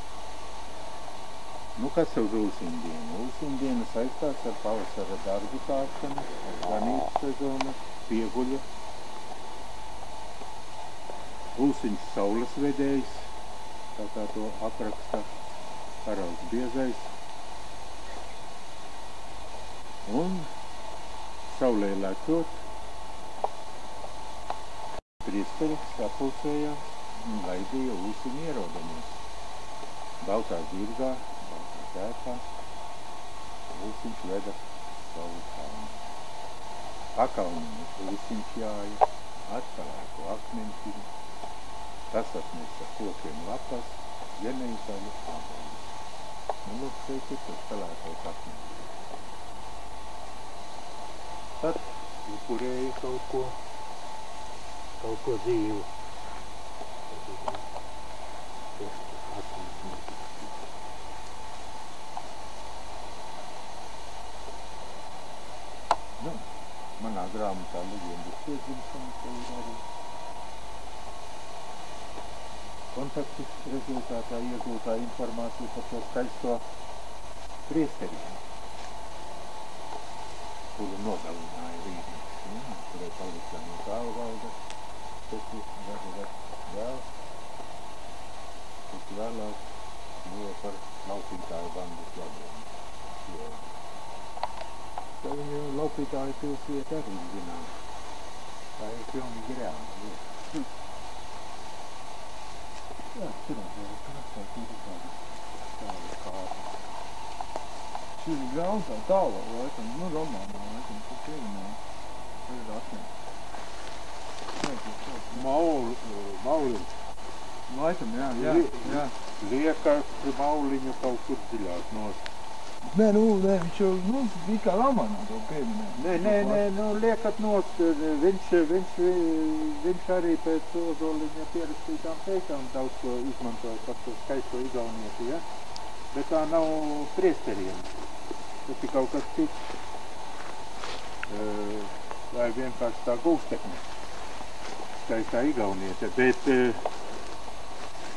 Nu, kas uz Ulsiņdienu? Ulsiņdiena saistās ar pavasara darbu sākšanu, ar ganības sezonu, pieguļu. Ulsiņš saules vedējs, tā kā to apraksta Karals Biezais. Un saulē lecot, priesteri sapulcējās un gaidīja Ulsiņu ierodamies. Baltā zirgā, Tēpā, Ulsiņš veda savu kalnu. Pakalniņu Ulsiņš jāja, atkalētu akmeņķiņu, tas atnesa kokiem lapas, ģeneizaļu ābeļus. Nu, lūk, šeit ir tas kalētais akmeņķis. tad upurēja kaut ko dzīvu. Nu, manā grāmatā leģendas piedzimšanas ir arī kontaktu rezultātā iegūtā informācija par to skaisto priesterību, kuru nogalināja Rīdnieks, kurai palika no Tālvalda, taču gadu vēl, taču vēlāk bija par laupītāju bandas vadību. Tā viņa laupītāju pilsvieta arī zinām. Tā ir pilnīgi reāla. Jā, tur krastā tur ir tāda kāta. Šī ir grāmatā tālā, laikam, nu romānā, laikam, tu pieminēji. Tas ir atmiņas. Mauliņš. Laikam, jā. Lieka mauliņu kaut kur dziļāk nost. Nē, viņš jau, bija kā romānā to pieminēja. Nē, liekat nost, viņš arī pēc Ozoliņa pierakstītām teikām daudz ko izmantoja par to skaisto igaunieku, ja? Bet tā nav priesteriem, tas ir kaut kas cits, vai vienkārši tā gūstekne, skaistā igauniete, bet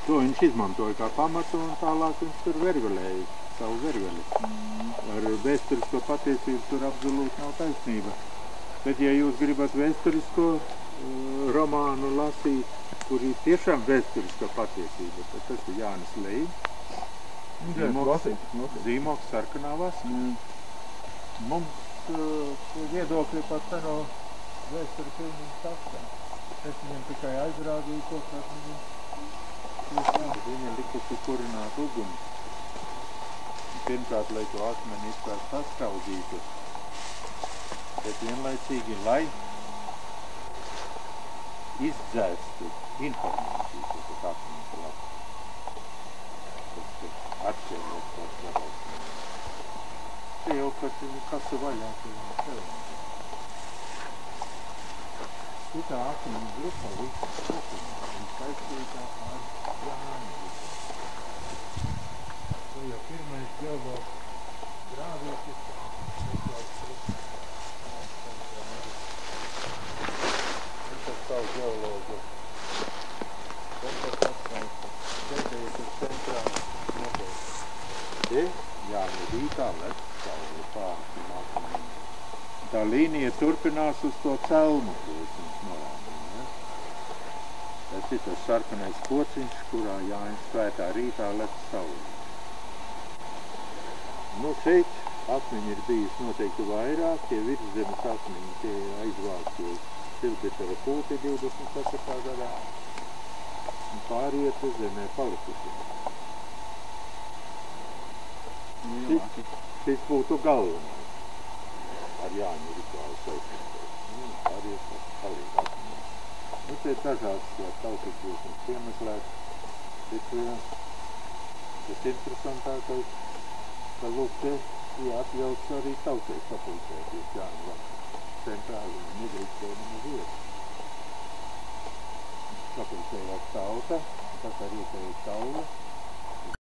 to viņš izmantoja kā pamatu un tālāk viņš tur vervelēja. Savu verveli. Ar vēsturisko patiesību tur absolūti nav taisnība. Bet, ja jūs gribat vēsturisko romānu lasīt, kur ir tiešām vēsturisko patiesība, tad tas ir Jānis Leja. Zīmoks sarkanā vasarā. Mums viedokļi par seno vēsturi pilnīgi sastā. Es viņam tikai aizrādīju to, ka viņa likusi kurināt uguni. Pirmkārt, lai to akmeni izpēc saskaudītu, bet vienlaicīgi, lai izdzēstu informāciju, kas akmenis labi. Tas ir atšķirot par darot. Te jau, kad kasu vaļā, tad tev. Šitā akmeni grupa visu kopumā un saistītā ar Jāni. To jau pirmais geologs grāvietis, viņš ar savu geologu ķerpējas uz centrālu noteikti. Te Jāni rītā lec sauli pāri. Tā līnija turpinās uz to celmu, ko es jums norādīju. Tas ir tas sarkanais kociņš, kurā Jāņa svētā rītā lec sauli. Nu, šeit akmeņi ir bijis noteikti vairāk, tie virszemes akmeņi, tie aizvākti uz Silbitera kulti 24. gadā un pāriet uz zemē palikuši. Šis būtu galvenais ar Jāņu rituālu saistībā. Pāriet uz palīgu akmeņi. Nu, te ir dažāds tautības piemeslēts, bet tas interesantākais, ka lūk, te atļauts arī tautai sapulcēties Jāņu vakar. Centrāli nedrīkstēja nemaz iet. Sapulcējās tauta, tad arī te ir saule,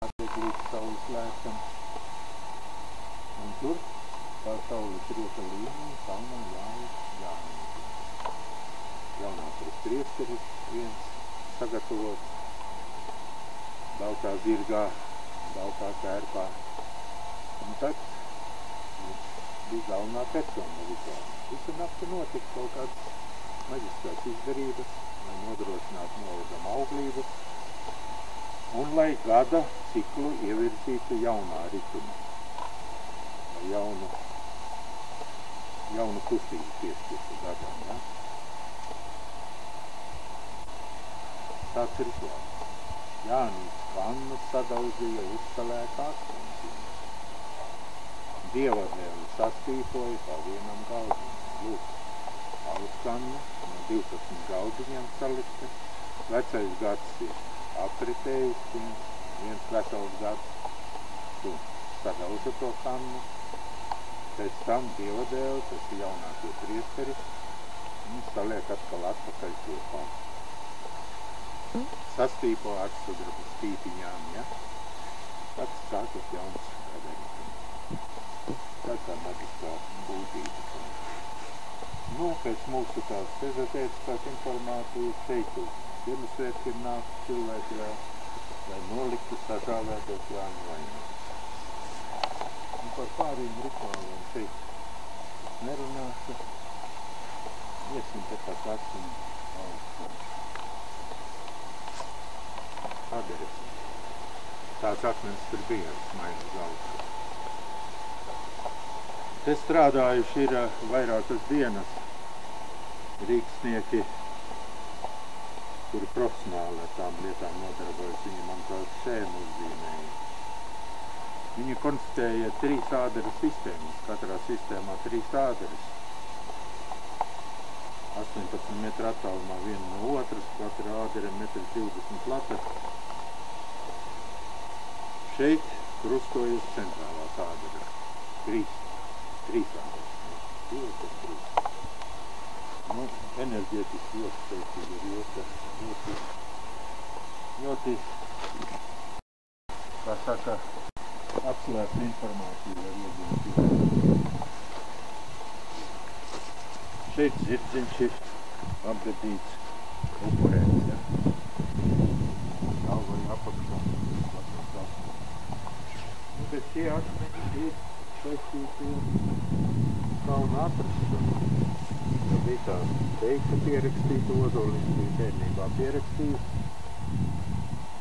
atliek līdz saules lēkam. Un tur tā saules rieta līnija kalnā jāiet Jāņu. Jaunākais priesteris viens sagatavots baltā zirgā, baltā kērpā. Un tad bija galvenā persona rituāla. Visu nakti notika kaut kādas maģiskās izdarības, lai nodrošinātu novedam auglības un lai gada ciklu ievirzītu jaunā rituma, lai jaunu kustību piešķirtu gadam. Ja? Tāds rituāls. Jānis vannu sadauzīja uzskalēta akmeņi. Dievadēli sastīpoja pa vienam galdiņam. Lūk, augskanna no 12 galdiņiem salikta. Vecais gads ir apritējis, viens vesels gads. Tu sadauza to kannu. Pēc tam dievadēli, tas ir jaunākie priesteri, viņi saliek atkal atpakaļ kopā. Sastīpo ar sudraba stīpiņām, ja? Tāds sākas jauns kaderītiem. Tā kā magiskā būtība. Nu, pēc mūsu tās ezotētiskās informācijas šeit uz Ziemassvētkiem nāk cilvēki vēl, lai noliktu sažāvētos Jāņu vainīgus. Un par pārējiem rituāliem šeit nerunāšu. Iesim te tā kasam augstu. Paderes. Tāds akmens tur bija ar smailu uz augstu. Te strādājuši ir vairākas dienas rīksnieki, kuri profesionāli ar tām lietām nodarbojas. Viņi man tās šēmu uzzīmēja. Viņi konstatēja 3 āderu sistēmas, katrā sistēmā 3 āderes. 18 metru attālumā viena no otras, katra ādere 1,20 m plata. Šeit krustojas centrālās āderes. 3 āderes. 2 un 3. Nu, enerģētiski ļoti spēcīgi ir ļoti, kā saka, apslēpt informāciju var iegūt. Šeit zirdziņš ir apgadīts upurēts, ja? Galva ir apakšā. Nu, bet šie akmeņi ir saistīti kalna atrašanu. Tā bija tā teikta pierakstīta, Ozoliņš bija bērnībā pierakstījis.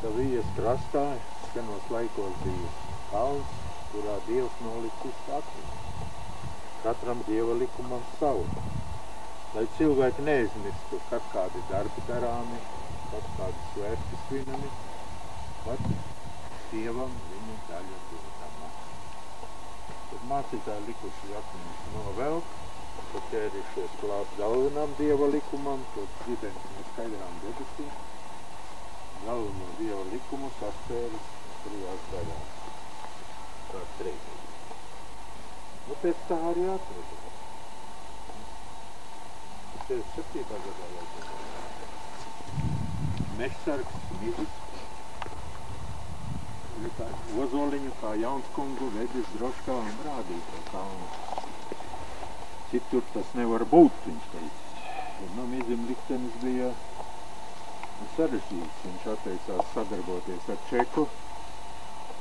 Tā vijas krastā, senos laikos bija kalns, kurā Dievs nolicis akmeņus. Katram Dieva likumam savu. Lai cilvēki neaizmirstu, kad kādi darbi darāmi, kad kādi svētki svinami, pat Dievam viņa daļa dodama. Tad mācītāji likuši akmeņus novelk, tad ķērušies klāt galvenām Dieva likumam, tad ģidenti no skaidrām debesīm. Galveno Dieva likumu saspēris 3 daļās. Tā treizīgi. Nu, pēc tā arī atrada. 47. gadā laikam. Mežsargs, Mizis, Ozoliņu kā Jaunskungu vedis droškā un rādīja to kalnu. Citur tas nevar būt, viņš teicis. Un no Mizim liktenis bija sarežģīts. Viņš atteicās sadarboties ar Čeku.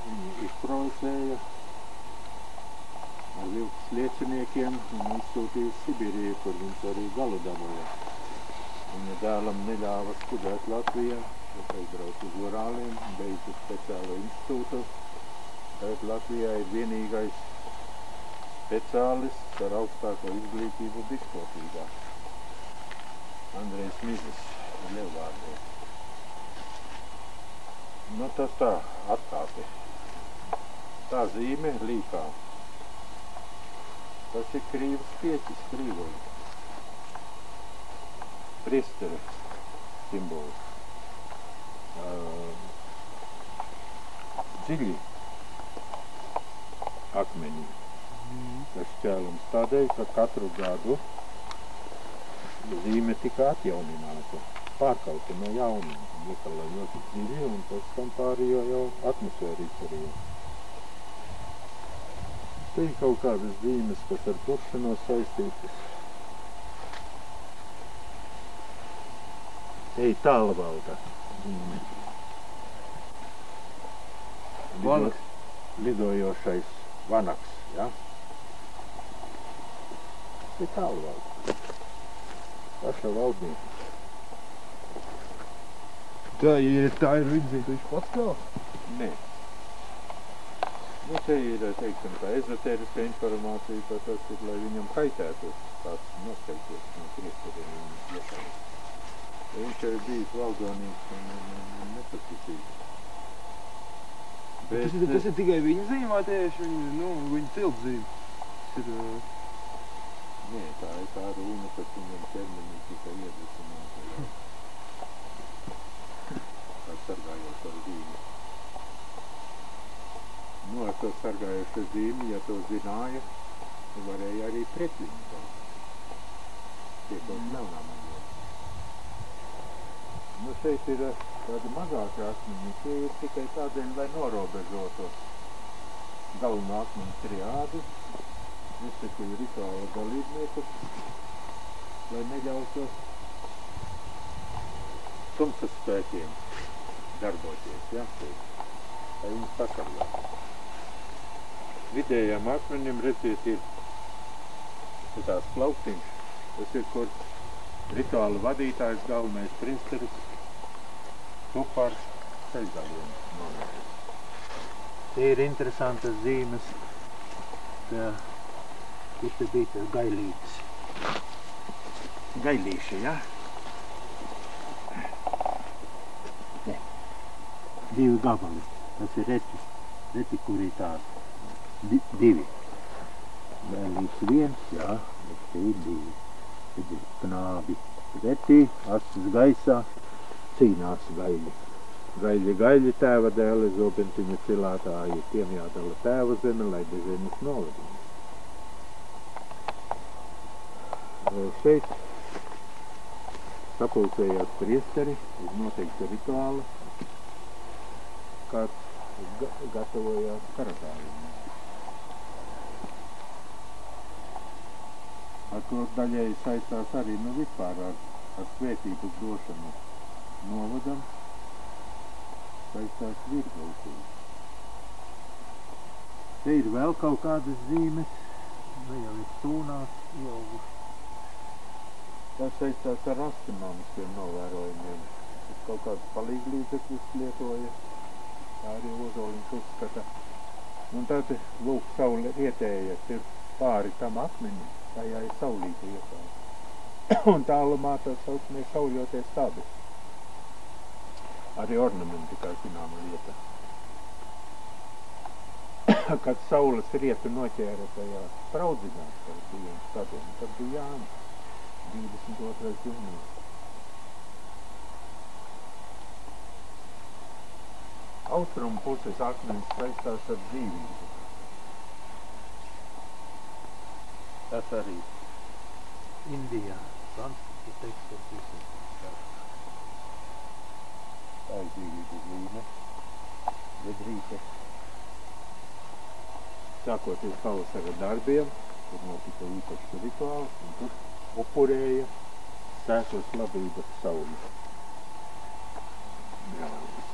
Viņu izprovocēja ar vilks lieciniekiem un izsūtīja Sibīriju, kur viņš arī galu dabūja. Viņa dēlam neļāva studēt Latvijā, bet aizbrauc uz Urāliem, beidza speciālo institūtu. Tagad Latvijā ir vienīgais speciālists ar augstāko izglītību biskopībā. Andrejs Mizis, Lielvārdē. Nu, tas tā, atkāpi. Tā zīme līkā. Tas ir krīvas pieķis, krīvoļi. Priestera simbols. Dziļi akmeņi. Tas šķēlums tādēļ, ka katru gadu zīme tika atjaunināta, pārkauta no jauna, iekala ļoti dziļi un pēc tam pārējo jau atmosfēru izdarīja. Te ir kaut kādas zīmes, kas ar kuršanos saistītas. Te ir Tālvalda zīme. Lidojošais vanaks, ja? Tas ir Tālvalda. Paša valdnieka. Tā ir vidzīta, viņš pats kā? Nē. Nu, te ir, teiksim, tā ezotēriska informācija, ka tas ir, lai viņam kaitētu tāds noskaļties no priesteriem un iešām. Viņš ir bijis valdonīgs un nepaticīgs. Tas ir tikai viņa zīme vai tieši viņa ciltzīme? Tas ir... Nē, tā ir tā runa, kas viņam ķermenī tika iedvesināta. Tā sargājošā zīme. Nu, ar to sargājošo zīmi, ja to zināja, Varēja arī pret viņu kaut. Tiekot ļaunā manā. Nu, šeit ir tāda mazāka akmeņi. Tie ir tikai tādēļ, lai norobežotos galvenā akmeņu triādi. Respektīvi rituāla dalībniekus, lai neļautos tumsas spēkiem darboties, ja? Lai viņus pasargāt. Vidējām akmeņiem, redziet, ir tās plauktiņš. Tas ir, kur rituāla vadītājs, galvenais priesteris, tupar ceļgaliem nonākt. Tie ir interesantas zīmes, ka te bija tas gailītis. Gailīši, ja? Ne. Divi gabali. Tas ir retikuritāte. Divi. Gailītis viens, jā, bet te ir divi. Tad ir knābi. Reti, acis gaisā, cīnās gaļi. Gaļi tēva dēli, zobentiņa cilātāji, tiem jādala tēva zeme, lai dezemes novadina. Šeit sapulcējās priesteri, ir noteikti rituāli, kāds gatavojās karatājiem. Ar to daļēji saistās arī vispār ar svētības došanu novadam, saistās virgautīgi. Te ir vēl kaut kādas zīmes, jau ir stūnās ieauguši. Tas saistās ar astronomiskiem novērojumiem. Tas kaut kāds palīglīdzeklis lietoja, tā arī Ozoliņš uzskata. Un tad, lūk, saule rietējas ir pāri tam akmeņam, tajā ir saulīte iekāja. Un tālumā tas saucamie sauļoties stabi. Arī ornamenti, kā zināma lieta. Kad saules rietu noķēra tajā spraudzinās par diviem stabiem, tad bija Jānis. 22. jūnijas. Austrumu puses akmenis saistās ar dzīvību. Tas arī Indijā, Sanskrita tekstos visam. Tā ir dzīvības zīme, vedrīte. Sākoties pavasara darbiem, tur notika īpašs rituāls, un tur upurēja sēsos labības sauļus. Brālis.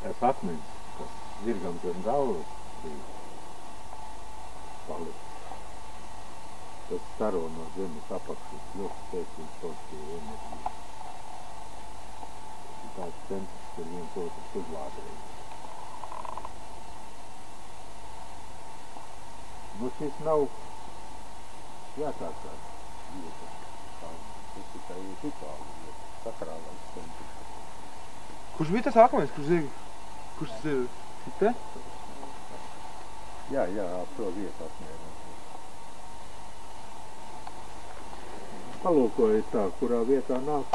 Tas akmens, kas zirgam zem galvas, bija palicis. Tas staro no zemes apakšas ļoti spēcīgs pozitīvu enerģiju. Tas ir tāds centrs, kur viens otrs uzlādēja. Nu, šis nav svētākās vietas. Tas tikai ir rituāli vietas, sakrālais centrs. Kurš bija tas akmenis? Kurš tas ir? Te? Jā, ap to vietu apmēram. Palūkojiet tā, kurā vietā nāk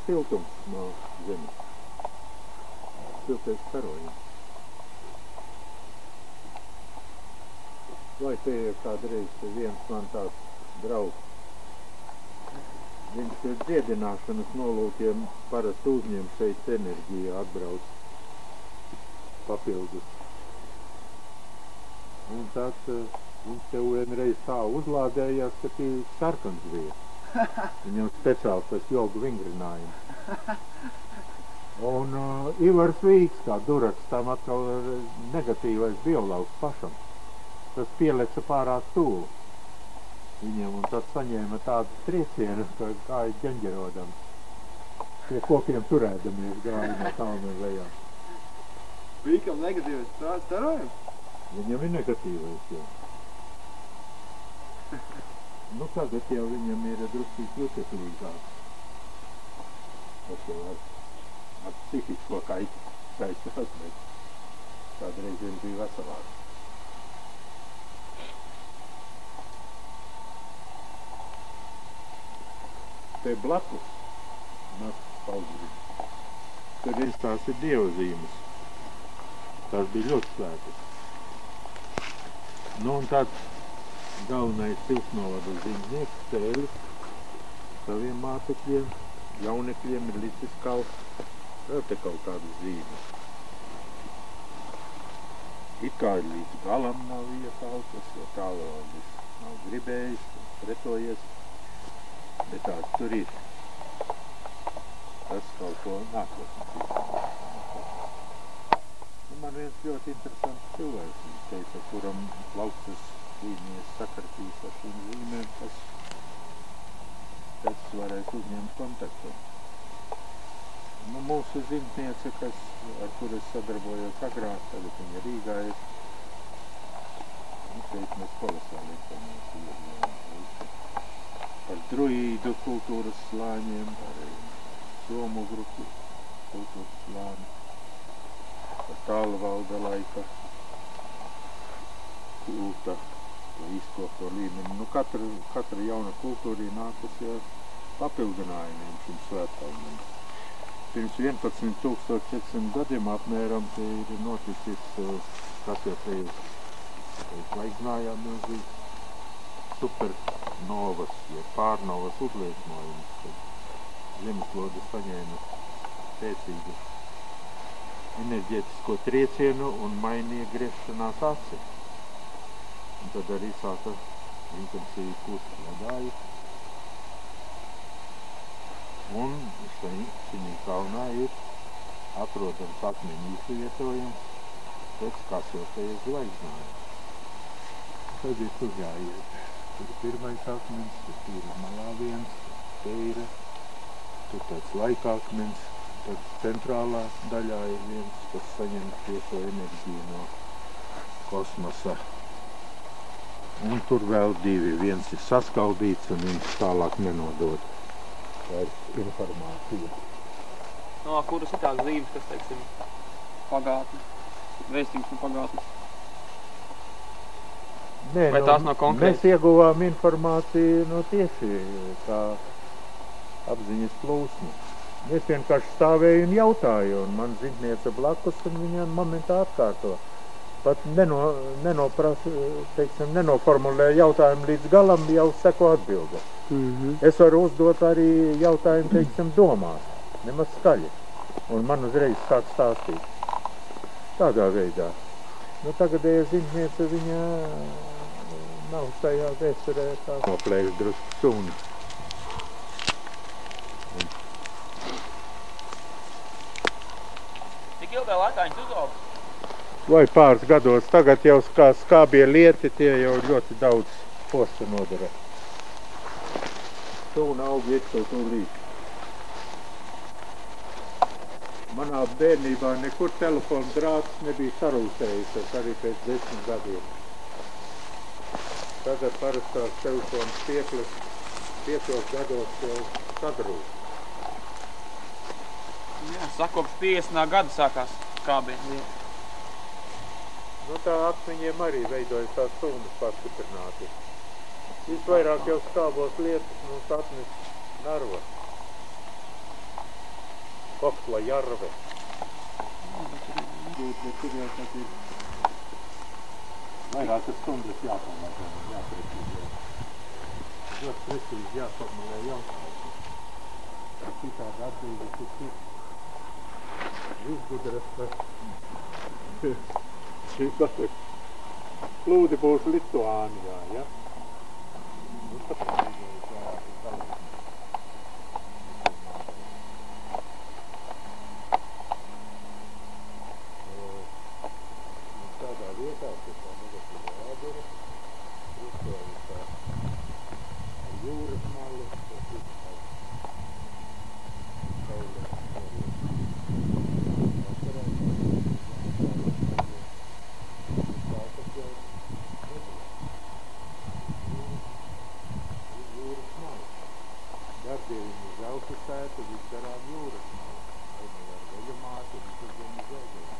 siltums no zemes. Siltais starojums. Vai te ir kādreiz viens man tāds draugs. Viņš ir dziedināšanas nolūkiem parasti uzņem šeit enerģiju, atbrauc papildus. Un tad viņš tev vienreiz tā uzlādējās, ka tie sarkans bija. Viņam speciāls tas jogu vingrinājums. Un Ivars Vīks, kā duraks, tam atkal negatīvais biolauks pašam. Tas pieleca pārā stūlu viņam, un tad saņēma tādu triecienu, kā ir ģenģerodams. Pie kokiem turēdamies gāja no kalniem lejā. Vīkam negatīvais starojums? Viņam ir negatīvais, jā. Nu, tagad jau viņam ir druskīt juteklīgāk. Tas jau ar psihisko kaitu saistās, bet kādreiz viņš bija veselāks. Te blakus nastas paudzība. Tur tās ir dievazīmes. Tās bija ļoti svētas. Nu un tad galvenais pilsnovada zīmnieks Tēlis saviem mātekļiem, jaunekļiem ir licis kaut vēl te kaut kādas zīmes. It kā līdz galam nav iekautas, jo tālāk nav gribējis, pretojies, bet tāds tur ir. Tas kaut ko nākotnes. Man viens ļoti interesants cilvēks, viņš teica, kuram plaukstas zīmies sakartīs ar šīm zīmēm, tas varēs uzņemt kontaktu. Nu, mūsu zimtniece, ar kuru es sadarbojos agrāk, tagad viņa Rīgā ir, šeit mēs kolosāli informāciju par druīdu kultūras slāņiem, par somu grupu kultūras slāņu, par tālvalda laika kulta, izkopto līmeni. Nu, katra jauna kultūra ir nākusi ar papildinājumiem šim svētkalnam. Pirms 11,400 gadiem apmēram te ir noticis, kas jau te zvaigznājā milzīgs supernovas, ja pārnovas uzliesmojums, kad zemeslode saņēma spēcīgu enerģētisko triecienu un mainīja griešanās asi. Un tad arī sāka intensīvi kust ledāji. Un šī kalnā ir atrodams akmeņu izvietojums pēc kasotajiem zvaigznājiem. Tad ir tur jāiet. Tur ir pirmais akmens, tur ir malā viens, te ir, tur tāds laika akmens, tad centrālā daļā ir viens, kas saņem tiešo enerģiju no kosmosa. Un tur vēl divi. Viens ir saskaldīts un viņš tālāk nenodod vairs informāciju. No, kuras ir tās zīmes, kas, teiksim, pagātnes, vēstījums no pagātnes? Nē, vai tās nav konkrētas? Mēs ieguvām informāciju no tieši kā apziņas plūsmu. Es vienkārši stāvēju un jautāju, un man zintniece blakus, un viņa momentā atkārto. Pat nenoformulē jautājumu līdz galam, jau seko atbilde. Es varu uzdot arī jautājumu, teiksim, domās, nemaz skaļi. Un man uzreiz sāk stāstīt. Tādā veidā. Nu, tagadēja zintniece, viņa nav tajā vēsturē tā. Noplēks drusku suni. Cik ilgā laikā viņas uzauga? Vai pāris gados. Tagad jau kā skābie lieti, tie jau ļoti daudz posta nodara. Sūna augi iet kaut tūlīt. Manā bērnībā nekur telefona drāts nebija sarūsējis, arī pēc 10 gadiem. Tagad parastās telefonas pieklis 5 gados jau sadrūst. Jā, sakopš 50. gada sākās skābieni. Nu, tā akmeņiem arī veidojas tās sūnas pastiprināti. Visvairāk jau skābos lietas mums atnes Narva. Koksla Jarve. Tur jau tad ir vairākas stundas jāpamēr, jāprecīzē. Ļoti precīzi jāpamēr jautājumu. Citādi atbildes ir cits. Visgudras par... Plūdi būs Lituānijā, ja? Nu, tāpēc tādā vietā, kur tā negatīva ādera, uzstāvis tā jūras mali, tas ir Darbieviņu zelta sēta visgarām jūras malu. Vai ar veļu māti, visur zemi zēdēm.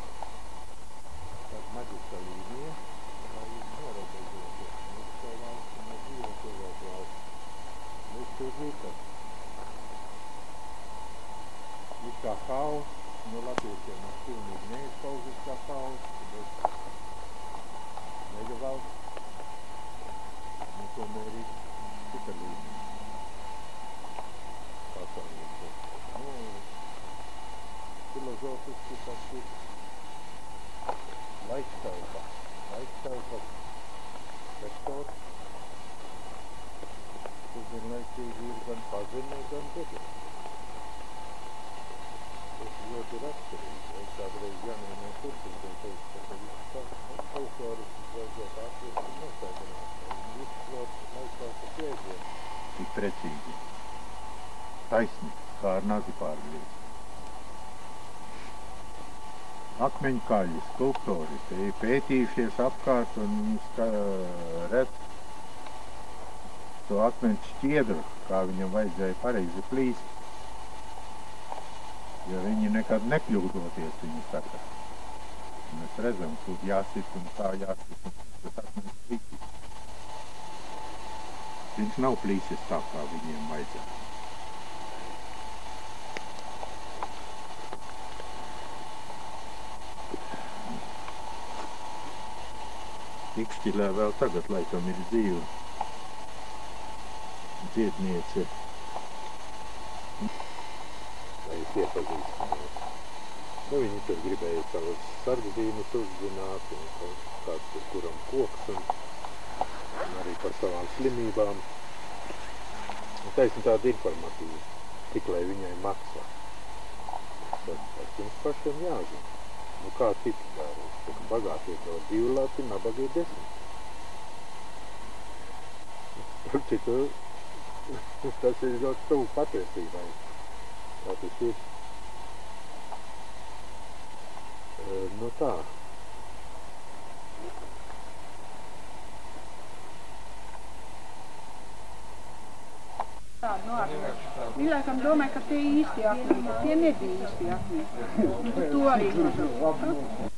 Tad maģiska līnija, lai norobežoties. Mēs to valsts un dzīvo cilvēku valsts. Mēs to zikam. Ir kā haus, No latviešiem ir pilnīgi neizpaužas kā paužas, bet mega valsts. Nu, tomēr ir cita līnija. Personīgi. Nu, filozofiski tas ir laikstaupa sektors. Tas vienlaicīgi ir gan pazemē, gan bedrē. Tas ļoti ir atšķirīgi. Es kādreiz Janēnē Turpinkai teicu, ka visu folkloru vajadzētu atvest un nosēdināt. Visu floru laikās tas jēdziens. Tik precīzi. Taisni, kā ar nazi pārgriezt. Akmeņu kaļi, skulptori, te ir pētījušies apkārt un redz to akmeņu šķiedru, kā viņam vajadzēja pareizi plīst. Jo viņi nekad nekļūdoties, viņi saka. Mēs redzam, kur jāsit un kā jāsit, un tas akmeņs plīsis. Viņš nav plīsis tā, kā viņiem vajadzētu. Ikšķilē vēl tagad, laikam, ir dzīva dziedniece. Lai es iepazīstināju. Nu, viņi tur gribēja savas sargzīmes uzzināt, un kāds tur kuram koks, un arī par savām slimībām. Un taisni tāda informatīva, tik lai viņai maksā. Tas jums pašiem jāzina. Nu, kā citi dara? Bagātie dod 2 lati, nabagie 10. Par citu, tas ir ļoti tuvu patiesībai. Tā tas ir. Nu tā. Viņi laikam domāja, ka tie īsti akmeņi, bet tie nebija īsti akmeņi. To arī nožēl.